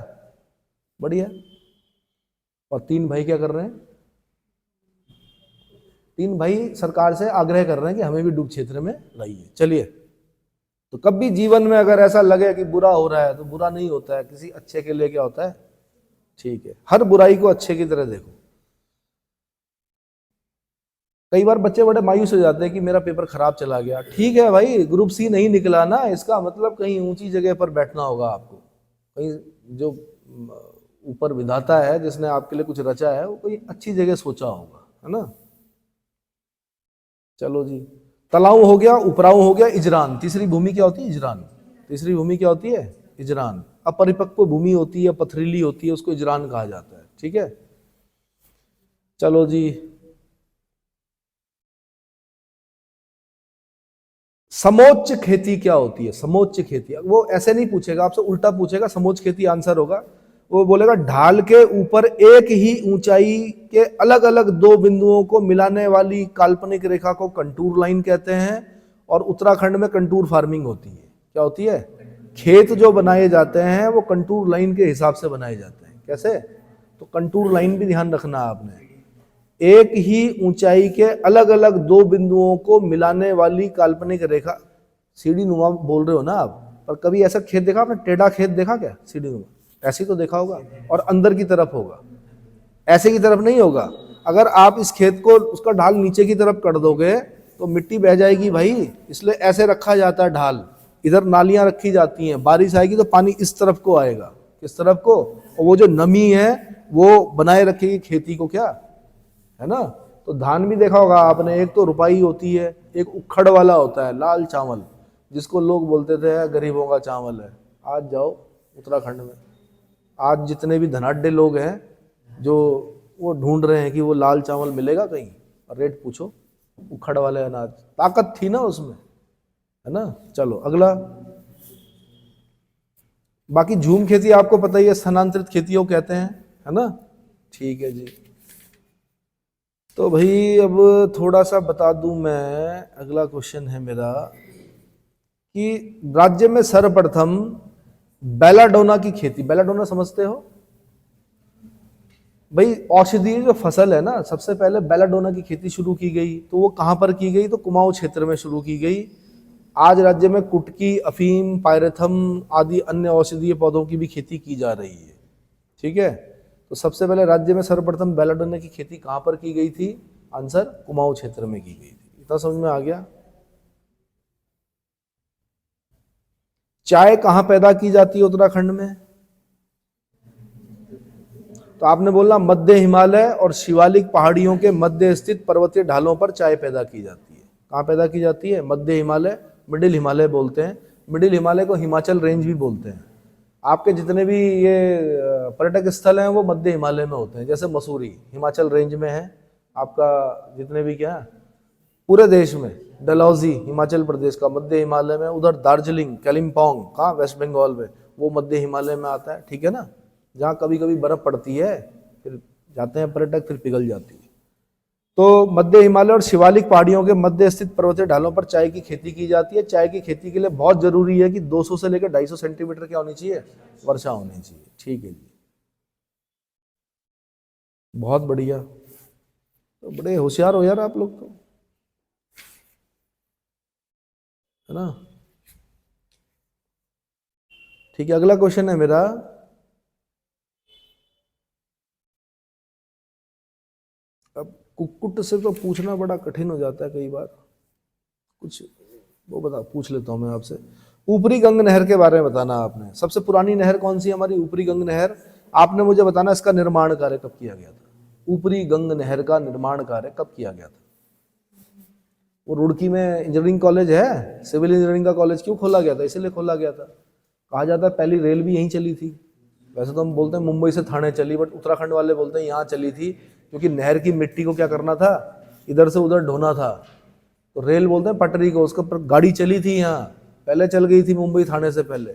बढ़िया। और 3 भाई क्या कर रहे हैं? 3 भाई सरकार से आग्रह कर रहे हैं कि हमें भी डूब क्षेत्र में लाइए। चलिए, तो कभी जीवन में अगर ऐसा लगे कि बुरा हो रहा है तो बुरा नहीं होता है, किसी अच्छे के लिए क्या होता है, ठीक है। हर बुराई को अच्छे की तरह देखो। कई बार बच्चे बड़े मायूस हो जाते हैं कि मेरा पेपर खराब चला गया। ठीक है भाई, ग्रुप सी नहीं निकला ना, इसका मतलब कहीं ऊंची जगह पर बैठना होगा आपको, कहीं जो ऊपर विधाता है जिसने आपके लिए कुछ रचा है वो कोई अच्छी जगह सोचा होगा, है ना। चलो जी, तलाऊ हो गया, उपराऊ हो गया, इजरान। तीसरी भूमि क्या होती है? इजरान। तीसरी भूमि क्या होती है? इजरान। अपरिपक्व भूमि होती है, पथरीली होती है, उसको इजरान कहा जाता है। ठीक है, चलो जी। समोच्च खेती क्या होती है? समोच्च खेती, वो ऐसे नहीं पूछेगा आपसे, उल्टा पूछेगा। समोच्च खेती आंसर होगा, वो बोलेगा ढाल के ऊपर एक ही ऊंचाई के अलग अलग 2 बिंदुओं को मिलाने वाली काल्पनिक रेखा को कंटूर लाइन कहते हैं। और उत्तराखंड में कंटूर फार्मिंग होती है। क्या होती है? खेत जो बनाए जाते हैं वो कंटूर लाइन के हिसाब से बनाए जाते हैं। कैसे? तो कंटूर लाइन भी ध्यान रखना आपने। एक ही ऊंचाई के अलग अलग 2 बिंदुओं को मिलाने वाली काल्पनिक रेखा। सीढ़ी नुमा बोल रहे हो ना आप, पर कभी ऐसा खेत देखा आपने? टेढ़ा खेत देखा क्या? सीढ़ी नुमा ऐसे ही तो देखा होगा, और अंदर की तरफ होगा, ऐसे की तरफ नहीं होगा। अगर आप इस खेत को, उसका ढाल नीचे की तरफ कर दोगे तो मिट्टी बह जाएगी भाई, इसलिए ऐसे रखा जाता है ढाल। इधर नालियां रखी जाती हैं, बारिश आएगी तो पानी इस तरफ को आएगा। किस तरफ को? और वो जो नमी है वो बनाए रखेगी खेती को, क्या है ना। तो धान भी देखा होगा आपने, एक तो रुपाई होती है, एक उखड़ वाला होता है, लाल चावल, जिसको लोग बोलते थे गरीबों का चावल है। आज जाओ उत्तराखंड में, आज जितने भी धनाढ्य लोग हैं जो वो ढूंढ रहे हैं कि वो लाल चावल मिलेगा कहीं, और रेट पूछो, उखड़ वाले अनाज, ताकत थी ना उसमें, है ना। चलो अगला। बाकी झूम खेती आपको पता ही है, स्थानांतरित खेतियों कहते हैं, है ना। ठीक है जी। तो भाई अब थोड़ा सा बता दूं मैं, अगला क्वेश्चन है मेरा कि राज्य में सर्वप्रथम बेलाडोना की खेती, बेलाडोना समझते हो भाई? औषधीय जो फसल है ना, सबसे पहले बेलाडोना की खेती शुरू की गई। तो वो कहां पर की गई? तो कुमाऊं क्षेत्र में शुरू की गई। आज राज्य में कुटकी, अफीम, पायरेथम आदि अन्य औषधीय पौधों की भी खेती की जा रही है। ठीक है, तो सबसे पहले राज्य में सर्वप्रथम बेलाडोना की खेती कहां पर की गई थी? आंसर कुमाऊं क्षेत्र में की गई थी। इतना समझ में आ गया। चाय कहां पैदा की जाती है उत्तराखंड में? तो आपने बोला मध्य हिमालय और शिवालिक पहाड़ियों के मध्य स्थित पर्वतीय ढालों पर चाय पैदा की जाती है। कहां पैदा की जाती है? मध्य हिमालय, मिडिल हिमालय बोलते हैं। मिडिल हिमालय को हिमाचल रेंज भी बोलते हैं। आपके जितने भी ये पर्यटक स्थल हैं वो मध्य हिमालय में होते हैं। जैसे मसूरी हिमाचल रेंज में है आपका, जितने भी क्या पूरे देश में, डलहौजी हिमाचल प्रदेश का मध्य हिमालय में, उधर दार्जिलिंग कालिम्पोंग कहाँ वेस्ट बंगाल में, वो मध्य हिमालय में आता है। ठीक है ना, जहाँ कभी कभी बर्फ पड़ती है, फिर जाते हैं पर्यटक, फिर पिघल जाती है। तो मध्य हिमालय और शिवालिक पहाड़ियों के मध्य स्थित पर्वतीय ढालों पर चाय की खेती की जाती है। चाय की खेती के लिए बहुत जरूरी है कि 200 से लेकर 250 सेंटीमीटर क्या होनी चाहिए? वर्षा होनी चाहिए। ठीक है जी, बहुत बढ़िया। तो बड़े होशियार हो यार आप लोग तो, है ना। ठीक है, अगला क्वेश्चन है मेरा। अब कुक्कुट से तो पूछना बड़ा कठिन हो जाता है कई बार, कुछ वो बता पूछ लेता हूं मैं आपसे। ऊपरी गंग नहर के बारे में बताना आपने। सबसे पुरानी नहर कौन सी है हमारी? ऊपरी गंग नहर। आपने मुझे बताना इसका निर्माण कार्य कब किया गया था? ऊपरी गंग नहर का निर्माण कार्य कब किया गया था? वो रुड़की में इंजीनियरिंग कॉलेज है, सिविल इंजीनियरिंग का कॉलेज क्यों खोला गया था? इसलिए खोला गया था, कहा जाता है पहली रेल भी यहीं चली थी। वैसे तो हम बोलते हैं मुंबई से थाने चली, बट उत्तराखंड वाले बोलते हैं यहाँ चली थी, क्योंकि नहर की मिट्टी को क्या करना था? इधर से उधर ढोना था। तो रेल बोलते हैं पटरी को, उसके ऊपर गाड़ी चली थी, यहाँ पहले चल गई थी मुंबई थाने से पहले।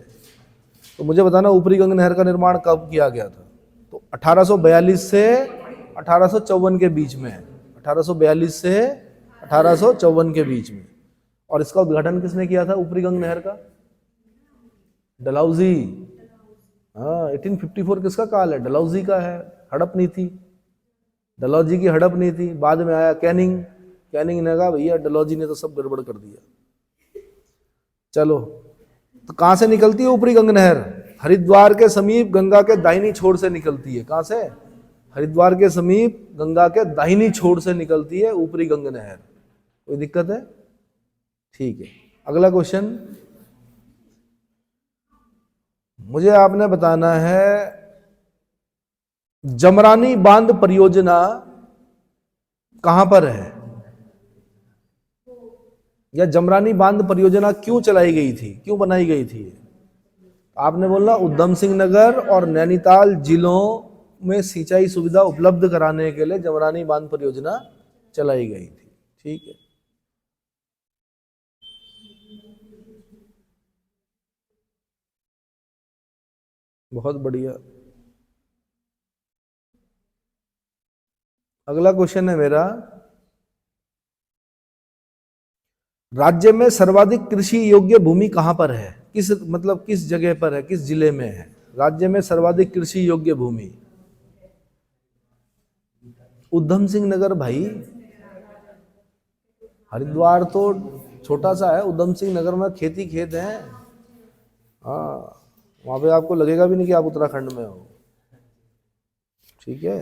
तो मुझे बताना ऊपरी गंग नहर का निर्माण कब किया गया था? तो 1842 से 1854 के बीच में है। 1842 से 1854 के बीच में। और इसका उद्घाटन किसने किया था ऊपरी गंग नहर का? डलहौजी। हाँ, 1854 किसका काल है? डलहौजी का है। हड़प नीति, डलहौजी की हड़प नीति। बाद में आया कैनिंग, कैनिंग ने कहा भैया डलहौजी ने तो सब गड़बड़ कर दिया। चलो, तो कहां से निकलती है ऊपरी गंग नहर? हरिद्वार के समीप गंगा के दाहिनी छोर से निकलती है। कहां से? हरिद्वार के समीप गंगा के दाहिनी छोर से निकलती है ऊपरी गंग नहर। कोई दिक्कत है? ठीक है, अगला क्वेश्चन मुझे आपने बताना है, जमरानी बांध परियोजना कहां पर है? या जमरानी बांध परियोजना क्यों चलाई गई थी, क्यों बनाई गई थी? आपने बोला उधम सिंह नगर और नैनीताल जिलों में सिंचाई सुविधा उपलब्ध कराने के लिए जमरानी बांध परियोजना चलाई गई थी। ठीक है, बहुत बढ़िया। अगला क्वेश्चन है मेरा, राज्य में सर्वाधिक कृषि योग्य भूमि कहां पर है? किस मतलब किस जगह पर है, किस जिले में है? राज्य में सर्वाधिक कृषि योग्य भूमि उधम सिंह नगर भाई। हरिद्वार तो छोटा सा है, उधम सिंह नगर में खेती खेत है। हाँ, वहां पे आपको लगेगा भी नहीं कि आप उत्तराखंड में हो। ठीक है,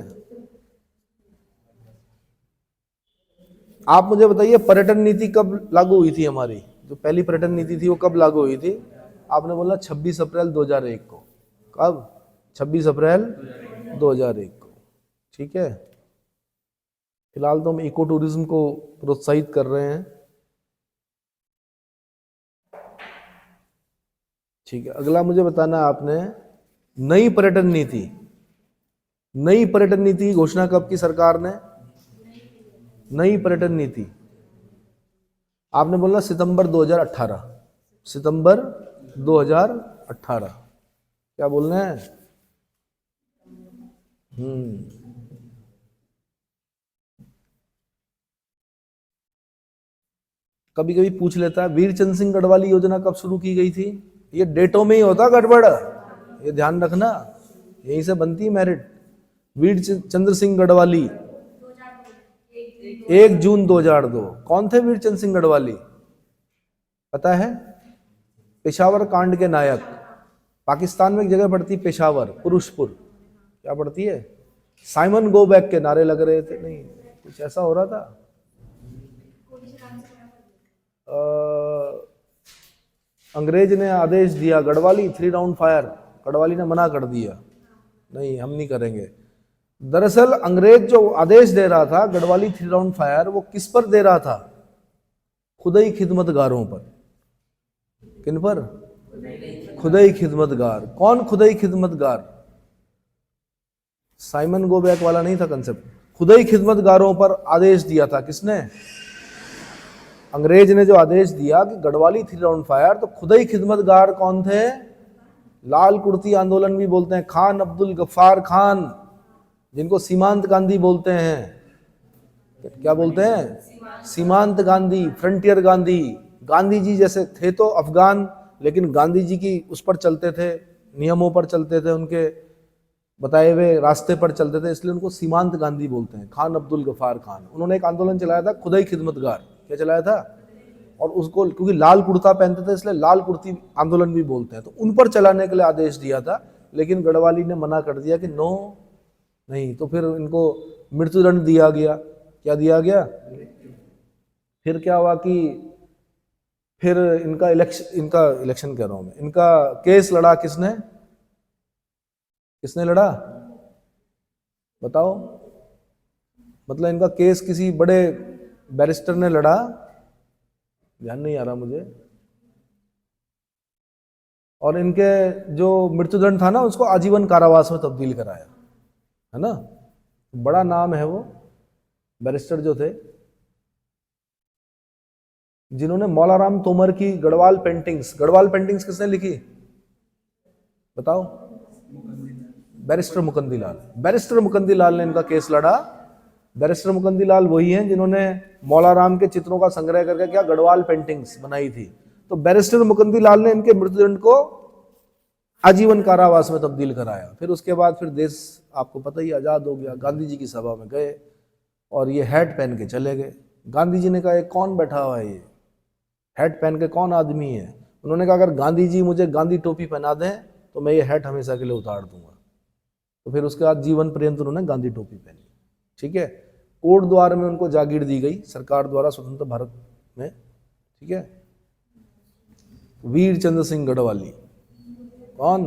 आप मुझे बताइए पर्यटन नीति कब लागू हुई थी हमारी? जो पहली पर्यटन नीति थी वो कब लागू हुई थी? आपने बोला 26 अप्रैल 2001 को। कब? 26 अप्रैल 2001 को। ठीक है, फिलहाल तो हम इको टूरिज्म को प्रोत्साहित कर रहे हैं। ठीक है, अगला मुझे बताना आपने, नई पर्यटन नीति, नई पर्यटन नीति की घोषणा कब की सरकार ने? नई पर्यटन नीति आपने बोला सितंबर 2018, सितंबर 2018। क्या बोलना है? कभी कभी पूछ लेता है वीरचंद सिंह गढ़वाली योजना कब शुरू की गई थी? ये डेटों में ही होता गड़बड़, ये ध्यान रखना, यहीं से बनती है मेरिट। वीर चंद्र सिंह गढ़वाली 1 जून 2002। कौन थे वीरचंद सिंह गढ़वाली? पता है? पेशावर कांड के नायक। पाकिस्तान में एक जगह पड़ती है पेशावर, पुरुषपुर, क्या पड़ती है? साइमन गो बैक के नारे लग रहे थे, नहीं कुछ ऐसा हो रहा था। अंग्रेज ने आदेश दिया गढ़वाली 3 राउंड फायर, गढ़वाली ने मना कर दिया, नहीं हम नहीं करेंगे। दरअसल अंग्रेज जो आदेश दे रहा था गढ़वाली 3 राउंड फायर, वो किस पर दे रहा था? खुदाई खिदमतगारों पर। किन पर? खुदाई खिदमतगार। कौन खुदाई खिदमतगार? साइमन गो बैक वाला नहीं था कंसेप्ट। खुदाई खिदमतगारों पर आदेश दिया था किसने? अंग्रेज ने जो आदेश दिया कि गढ़वाली 3 राउंड फायर, तो खुदाई खिदमतगार कौन थे? लाल कुर्ती आंदोलन भी बोलते हैं, खान अब्दुल गफ्फार खान, जिनको सीमांत गांधी बोलते हैं। क्या बोलते हैं? सीमांत गांधी, फ्रंटियर गांधी। गांधी जी जैसे थे तो अफगान, लेकिन गांधी जी की उस पर चलते थे, नियमों पर चलते थे, उनके बताए हुए रास्ते पर चलते थे, इसलिए उनको सीमांत गांधी बोलते हैं। खान अब्दुल गफ्फार खान, उन्होंने एक आंदोलन चलाया था खुदाई खिदमतगार। क्या चलाया था? और उसको क्योंकि लाल कुर्ता पहनते थे इसलिए लाल कुर्ती आंदोलन भी बोलते हैं, तो उन पर चलाने के लिए आदेश दिया था, लेकिन गढ़वाली ने मना कर दिया कि नो नहीं, तो फिर इनको मृत्युदंड दिया गया। क्या दिया गया? फिर क्या हुआ कि फिर इनका इलेक्शन कह रहा हूं मैं, इनका केस लड़ा किसने? किसने लड़ा? बताओ। मतलब इनका केस किसी बड़े बैरिस्टर ने लड़ा, ध्यान नहीं आ रहा मुझे। और इनके जो मृत्युदंड था ना, उसको आजीवन कारावास में तब्दील कराया, है ना। बड़ा नाम है वो बैरिस्टर जो थे, जिन्होंने मौलाराम तोमर की गढ़वाल पेंटिंग्स किसने लिखी? बताओ। बैरिस्टर मुकंदी लाल ने इनका केस लड़ा। बैरिस्टर मुकंदी लाल वही हैं जिन्होंने मौलाराम के चित्रों का संग्रह करके क्या गढ़वाल पेंटिंग्स बनाई थी। तो बैरिस्टर मुकंदी लाल ने इनके मृत्युदंड को आजीवन कारावास में तब्दील कराया। फिर उसके बाद फिर देश आपको पता ही आजाद हो गया। गांधी जी की सभा में गए और ये हैट पहन के चले गए। गांधी जी ने कहा कौन बैठा हुआ है, ये हैट पहन के कौन आदमी है? उन्होंने कहा अगर गांधी जी मुझे गांधी टोपी पहना दें तो मैं ये हैट हमेशा के लिए उतार दूंगा। तो फिर उसके बाद जीवन पर्यंत उन्होंने गांधी टोपी पहनी। ठीक है, कोट द्वार में उनको जागीर दी गई सरकार द्वारा स्वतंत्र भारत में। ठीक है, वीर चंद्र सिंह गढ़वाली कौन?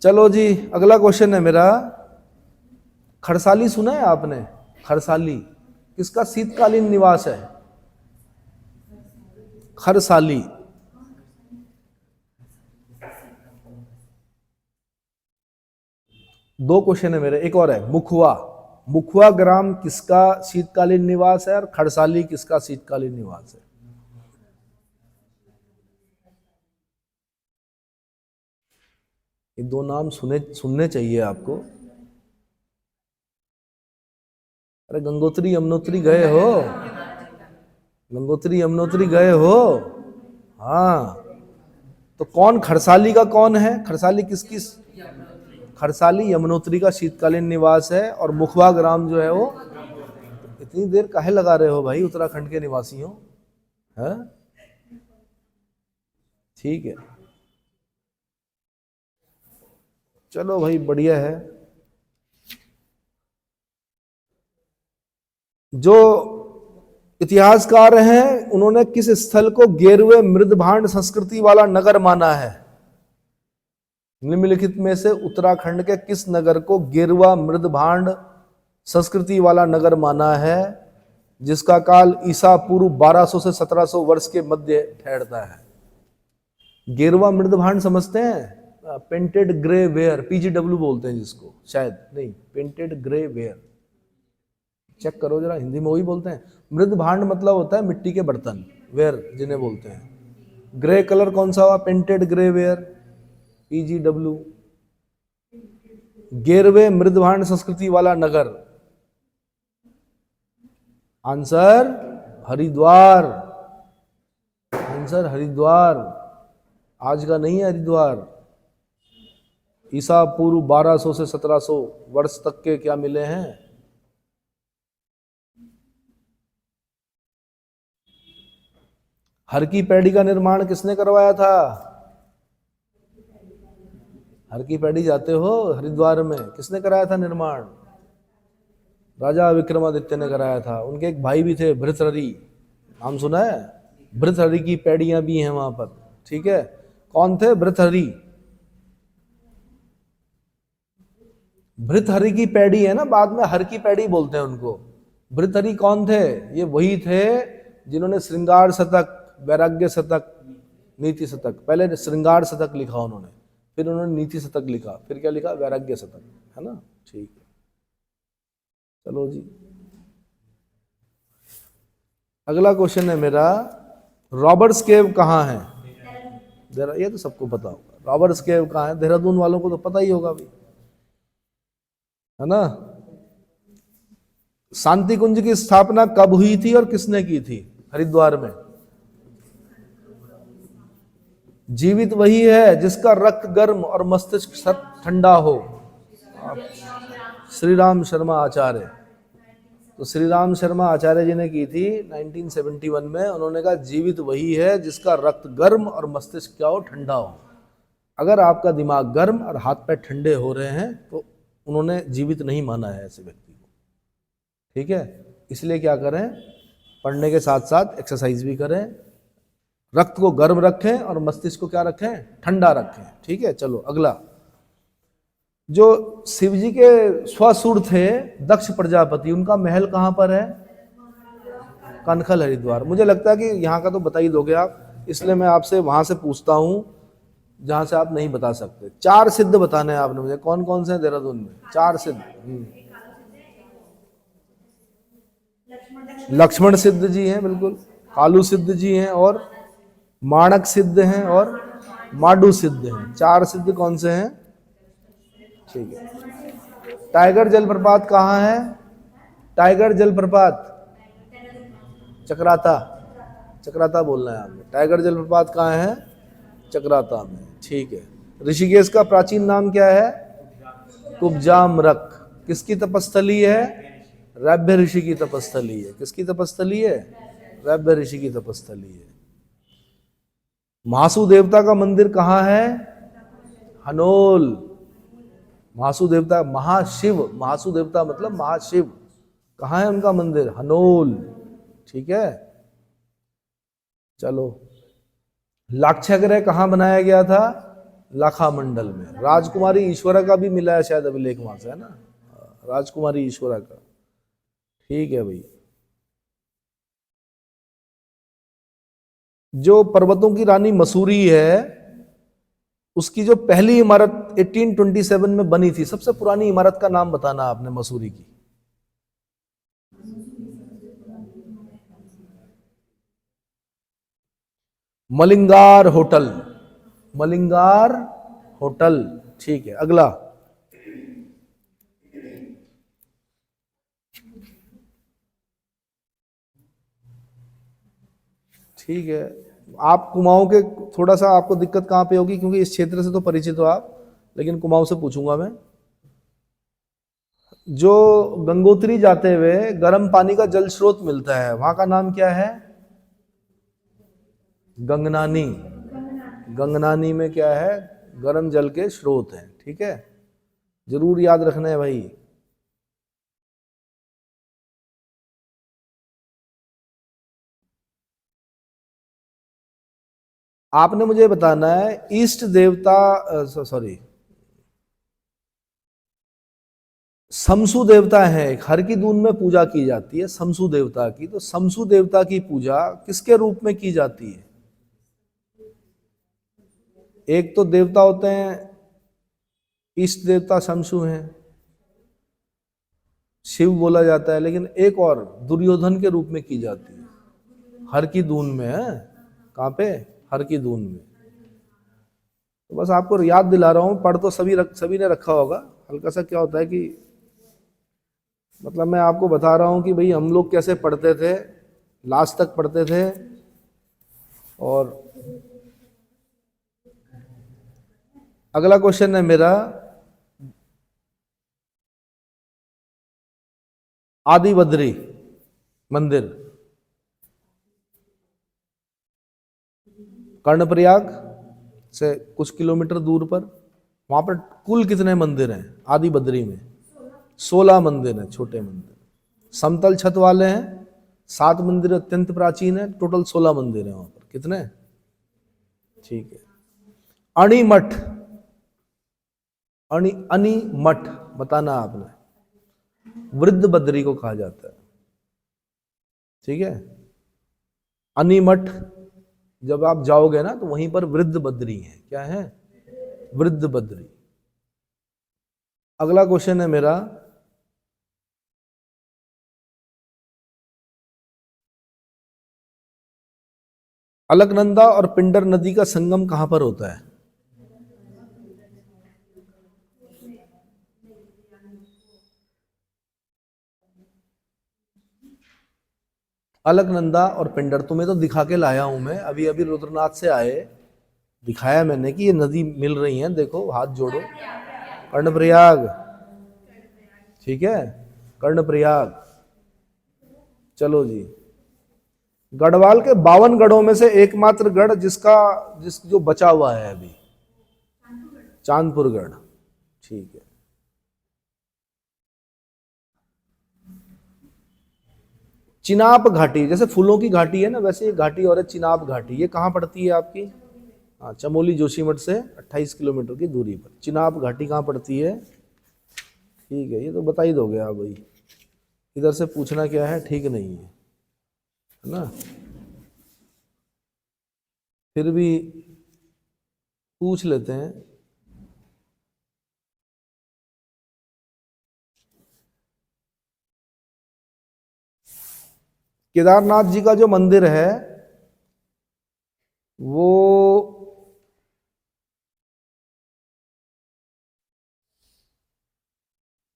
चलो जी, अगला क्वेश्चन है मेरा। खरसाली सुना है आपने? खरसाली किसका शीतकालीन निवास है? खरसाली। दो क्वेश्चन है मेरे, एक और है। मुखवा ग्राम किसका शीतकालीन निवास है और खरसाली किसका शीतकालीन निवास है? ये दो नाम सुनने चाहिए आपको। अरे गंगोत्री यमुनोत्री गए हो? गंगोत्री यमुनोत्री गए हो? हाँ, तो कौन खरसाली का कौन है? खरसाली किसकी? खरसाली यमुनोत्री का शीतकालीन निवास है। और मुखवा ग्राम जो है वो, इतनी देर काहे लगा रहे हो भाई उत्तराखंड के निवासी हो? है ठीक है, चलो भाई बढ़िया है। जो इतिहासकार हैं उन्होंने किस स्थल को गेरुए मृदभांड संस्कृति वाला नगर माना है? निम्नलिखित में से उत्तराखंड के किस नगर को गेरुआ मृदभांड संस्कृति वाला नगर माना है, जिसका काल ईसा पूर्व 1200 से 1700 वर्ष के मध्य ठहरता है? गेरुआ मृदभांड समझते हैं? पेंटेड ग्रे वेयर, पीजीडब्ल्यू बोलते हैं जिसको, शायद नहीं, पेंटेड ग्रे वेयर, चेक करो जरा, हिंदी में वही बोलते हैं। मृद भांड मतलब होता है मिट्टी के बर्तन, वेयर जिन्हें बोलते हैं। ग्रे कलर कौन सा हुआ? Painted grey ware, PGW. गेरवे मृद भांड संस्कृति वाला नगर, आंसर हरिद्वार। आंसर हरिद्वार, आज का नहीं है हरिद्वार। ईसा पूर्व 1200 से 1700 वर्ष तक के क्या मिले हैं? हर की पैड़ी का निर्माण किसने करवाया था? हर की पैड़ी जाते हो हरिद्वार में, किसने कराया था निर्माण? राजा विक्रमादित्य ने कराया था। उनके एक भाई भी थे भृतहरि, नाम सुना है? भृतहरि की पैड़ियां भी हैं वहां पर, ठीक है। कौन थे? भृतहरि। भृतहरि की पैड़ी है ना, बाद में हर की पैड़ी बोलते हैं उनको। भृतहरि कौन थे? ये वही थे जिन्होंने श्रृंगार शतक, वैराग्य शतक, नीति शतक, पहले श्रृंगार शतक लिखा उन्होंने, फिर उन्होंने नीति शतक लिखा, फिर क्या लिखा? वैराग्य शतक, है ना? ठीक है, चलो जी। अगला क्वेश्चन है मेरा, रॉबर्ट्स केव कहाँ है? ये तो सबको पता होगा, रॉबर्ट्स केव कहाँ है? देहरादून वालों को तो पता ही होगा भाई, है ना? शांति कुंज की स्थापना कब हुई थी और किसने की थी हरिद्वार में? जीवित वही है जिसका रक्त गर्म और मस्तिष्क ठंडा हो। श्री राम शर्मा आचार्य। तो श्री राम शर्मा आचार्य जी ने की थी 1971 में। उन्होंने कहा जीवित वही है जिसका रक्त गर्म और मस्तिष्क क्या हो? ठंडा हो। अगर आपका दिमाग गर्म और हाथ पैर ठंडे हो रहे हैं तो उन्होंने जीवित नहीं माना है ऐसे व्यक्ति को, ठीक है। इसलिए क्या करें, पढ़ने के साथ साथ एक्सरसाइज भी करें, रक्त को गर्म रखें और मस्तिष्क को क्या रखें? ठंडा रखें, ठीक है। चलो अगला, जो शिव जी के स्वसुर थे दक्ष प्रजापति, उनका महल कहां पर है? कनखल हरिद्वार। मुझे लगता है कि यहाँ का तो बता ही दोगे आप, इसलिए मैं आपसे वहां से पूछता हूं जहां से आप नहीं बता सकते। 4 सिद्ध बताने हैं आपने मुझे, कौन कौन से हैं देहरादून में? 4 सिद्ध। लक्ष्मण सिद्ध जी हैं, बिल्कुल। कालू सिद्ध जी हैं, और माणक सिद्ध हैं, और माडू सिद्ध हैं। 4 सिद्ध कौन से हैं? ठीक है। टाइगर जलप्रपात कहाँ है? टाइगर जलप्रपात चक्राता, चक्राता बोलना है आपने। टाइगर जलप्रपात कहाँ है? चक्राता में, ठीक है। ऋषिकेश का प्राचीन नाम क्या है? कुब्जामरक। किसकी तपस्थली है? रैभ्य ऋषि की तपस्थली है। किसकी तपस्थली है? रैभ्य ऋषि की तपस्थली है। महासु देवता का मंदिर कहाँ है? हनोल। महासु देवता, महाशिव, महासु देवता मतलब महाशिव, कहाँ है उनका मंदिर? हनोल, ठीक है। चलो, लाक्षागृह कहाँ बनाया गया था? लाखा मंडल में। राजकुमारी ईश्वरा का भी मिला है शायद अभिलेख वहां से, है ना? राजकुमारी ईश्वरा का, ठीक है भाई। जो पर्वतों की रानी मसूरी है, उसकी जो पहली इमारत 1827 में बनी थी, सबसे पुरानी इमारत का नाम बताना आपने मसूरी की। मलिंगार होटल, मलिंगार होटल, ठीक है। अगला, ठीक है। आप कुमाऊं के, थोड़ा सा आपको दिक्कत कहाँ पे होगी, क्योंकि इस क्षेत्र से तो परिचित हो आप, लेकिन कुमाऊं से पूछूंगा मैं। जो गंगोत्री जाते हुए गर्म पानी का जल स्रोत मिलता है, वहां का नाम क्या है? गंगनानी। गंगनानी में क्या है? गर्म जल के स्रोत हैं, ठीक है। जरूर याद रखना है भाई। आपने मुझे बताना है, ईष्ट देवता, सॉरी, समसु देवता है एक, हर की दून में पूजा की जाती है समसु देवता की। तो समसु देवता की पूजा किसके रूप में की जाती है? एक तो देवता होते हैं इष्ट देवता शमशु हैं, शिव बोला जाता है, लेकिन एक और दुर्योधन के रूप में की जाती है, हर की दून में है। कहाँ पे? हर की दून में। तो बस आपको याद दिला रहा हूँ, पढ़ तो सभी ने रखा होगा। हल्का सा क्या होता है कि मतलब मैं आपको बता रहा हूँ कि भाई हम लोग कैसे पढ़ते थे, लास्ट तक पढ़ते थे। और अगला क्वेश्चन है मेरा, आदि बद्री मंदिर कर्णप्रयाग से कुछ किलोमीटर दूर पर, वहां पर कुल कितने मंदिर हैं आदि बद्री में? 16 मंदिर हैं, छोटे मंदिर। समतल छत वाले हैं 7 मंदिर अत्यंत प्राचीन है, टोटल 16 मंदिर हैं वहां पर। कितने? ठीक है। अणिमठ, अणिमठ बताना आपने, वृद्ध बद्री को कहा जाता है। ठीक है, अणिमठ जब आप जाओगे ना तो वहीं पर वृद्ध बद्री है। क्या है? वृद्ध बद्री। अगला क्वेश्चन है मेरा, अलकनंदा और पिंडर नदी का संगम कहां पर होता है? अलकनंदा और पिंडर तुम्हें तो दिखा के लाया हूं मैं, अभी अभी रुद्रनाथ से आए, दिखाया मैंने कि ये नदी मिल रही है, देखो हाथ जोड़ो। कर्णप्रयाग, ठीक है, कर्णप्रयाग। चलो जी, गढ़वाल के 52 गढ़ों में से एकमात्र गढ़ जो बचा हुआ है अभी, चांदपुर गढ़। ठीक है। चिनाब घाटी, जैसे फूलों की घाटी है ना, वैसे ये घाटी और है चिनाब घाटी। ये कहाँ पड़ती है आपकी? हाँ, चमोली जोशीमठ से 28 किलोमीटर की दूरी पर चिनाब घाटी कहाँ पड़ती है? ठीक है, ये तो बता ही दोगे आप भाई, इधर से पूछना क्या है, ठीक नहीं है ना, फिर भी पूछ लेते हैं। केदारनाथ जी का जो मंदिर है वो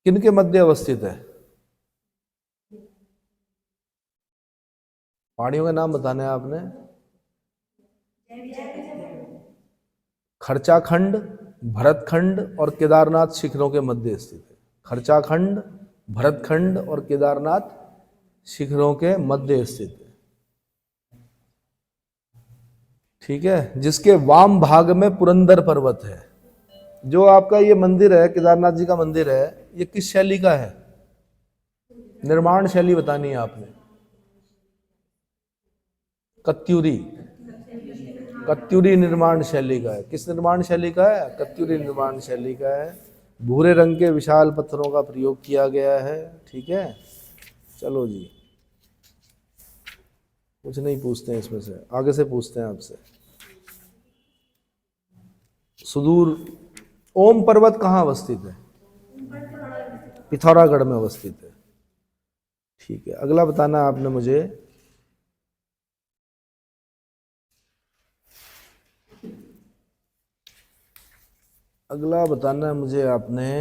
किनके मध्य अवस्थित है? पहाड़ियों के नाम बताने हैं आपने। खर्चाखंड, भरतखंड और केदारनाथ शिखरों के मध्य स्थित है। खर्चाखंड, भरतखंड और केदारनाथ शिखरों के मध्य स्थित है। ठीक है, जिसके वाम भाग में पुरंदर पर्वत है। जो आपका ये मंदिर है, केदारनाथ जी का मंदिर है, ये किस शैली का है? निर्माण शैली बतानी है आपने। कत्यूरी, कत्यूरी निर्माण शैली का है। किस निर्माण शैली का है? कत्यूरी निर्माण शैली का है। भूरे रंग के विशाल पत्थरों का प्रयोग किया गया है। ठीक है, चलो जी, कुछ नहीं पूछते हैं इसमें से, आगे से पूछते हैं आपसे। सुदूर ओम पर्वत कहाँ अवस्थित है? पिथौरागढ़ में अवस्थित है। ठीक है, अगला बताना आपने मुझे, अगला बताना है मुझे आपने,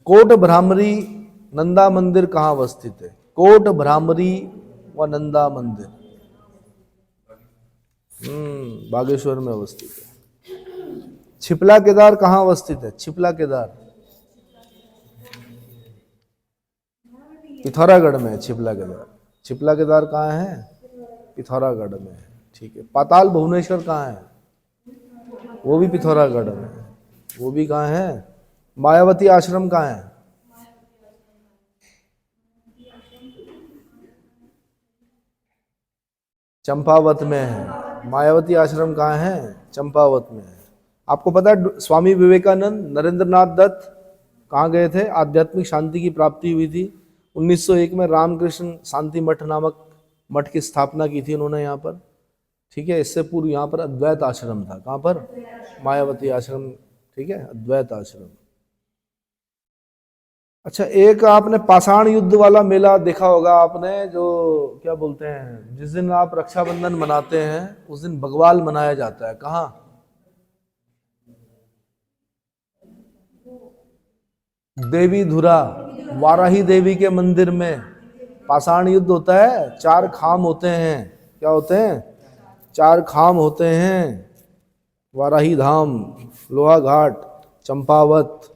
कोट भ्रामरी नंदा मंदिर कहाँ अवस्थित है? कोट भ्रामरी व नंदा मंदिर बागेश्वर में अवस्थित है। छिपला केदार कहाँ अवस्थित है? छिपला केदार पिथौरागढ़ में है। छिपला केदार, छिपला केदार कहाँ है? पिथौरागढ़ में है। ठीक है, पाताल भुवनेश्वर कहाँ है? वो भी पिथौरागढ़ में है। वो भी कहाँ है? मायावती आश्रम कहाँ है? चंपावत में है। मायावती आश्रम कहाँ है? चंपावत में है। आपको पता है स्वामी विवेकानंद, नरेंद्रनाथ दत्त कहाँ गए थे? आध्यात्मिक शांति की प्राप्ति हुई थी 1901 में। रामकृष्ण शांति मठ नामक मठ की स्थापना की थी उन्होंने यहाँ पर। ठीक है, इससे पूर्व यहाँ पर अद्वैत आश्रम था। कहाँ पर? मायावती आश्रम। ठीक है, अद्वैत आश्रम। अच्छा, एक आपने पाषाण युद्ध वाला मेला देखा होगा आपने, जो क्या बोलते हैं, जिस दिन आप रक्षाबंधन मनाते हैं उस दिन बग्वाल मनाया जाता है। कहाँ? देवी धुरा, वाराही देवी के मंदिर में पाषाण युद्ध होता है। 4 खाम होते हैं। क्या होते हैं? 4 खाम होते हैं। वाराही धाम, लोहा घाट, चंपावत।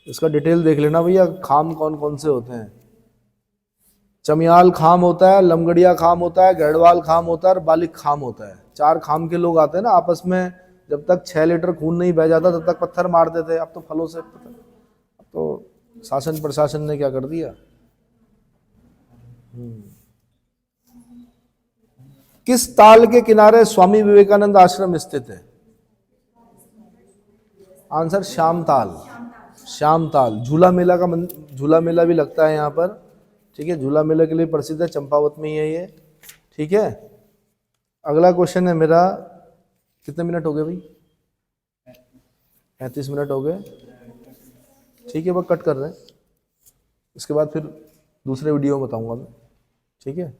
इसका डिटेल देख लेना भैया, खाम कौन कौन से होते हैं। चमियाल खाम होता है, लमगड़िया खाम होता है, गढ़वाल खाम होता है और बालिक खाम होता है। 4 खाम के लोग आते हैं ना आपस में, जब तक 6 लीटर खून नहीं बह जाता तब तक पत्थर मारते थे, अब तो फलों से। अब तो शासन प्रशासन ने क्या कर दिया। किस ताल के किनारे स्वामी विवेकानंद आश्रम स्थित है? आंसर श्याम ताल। श्याम ताल। झूला मेला का झूला मेला भी लगता है यहाँ पर, ठीक है। झूला मेले के लिए प्रसिद्ध है, चंपावत में ही है ये, ठीक है। अगला क्वेश्चन है मेरा, कितने मिनट हो गए भाई? 35 मिनट हो गए, ठीक है। वो कट कर रहे हैं, इसके बाद फिर दूसरे वीडियो में बताऊंगा मैं, ठीक है।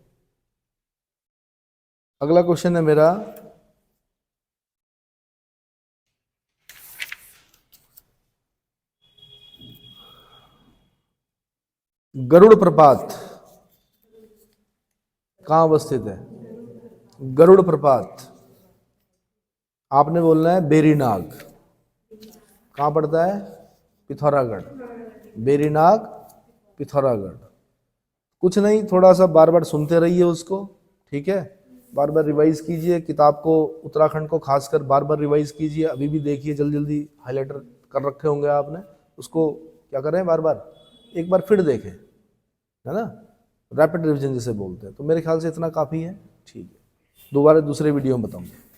अगला क्वेश्चन है मेरा, गरुड़ प्रपात कहाँ अवस्थित है? गरुड़ प्रपात आपने बोलना है बेरीनाग। कहाँ पड़ता है? पिथौरागढ़। बेरीनाग, पिथौरागढ़। कुछ नहीं, थोड़ा सा बार बार सुनते रहिए उसको, ठीक है। बार बार रिवाइज कीजिए किताब को, उत्तराखंड को खासकर बार बार रिवाइज कीजिए। अभी भी देखिए, जल्दी जल्दी हाईलाइटर कर रखे होंगे आपने, उसको क्या करें, बार बार एक बार फिर देखें, है ना। रैपिड रिविजन जिसे बोलते हैं। तो मेरे ख्याल से इतना काफ़ी है, ठीक है। दोबारा दूसरे वीडियो में बताऊंगा।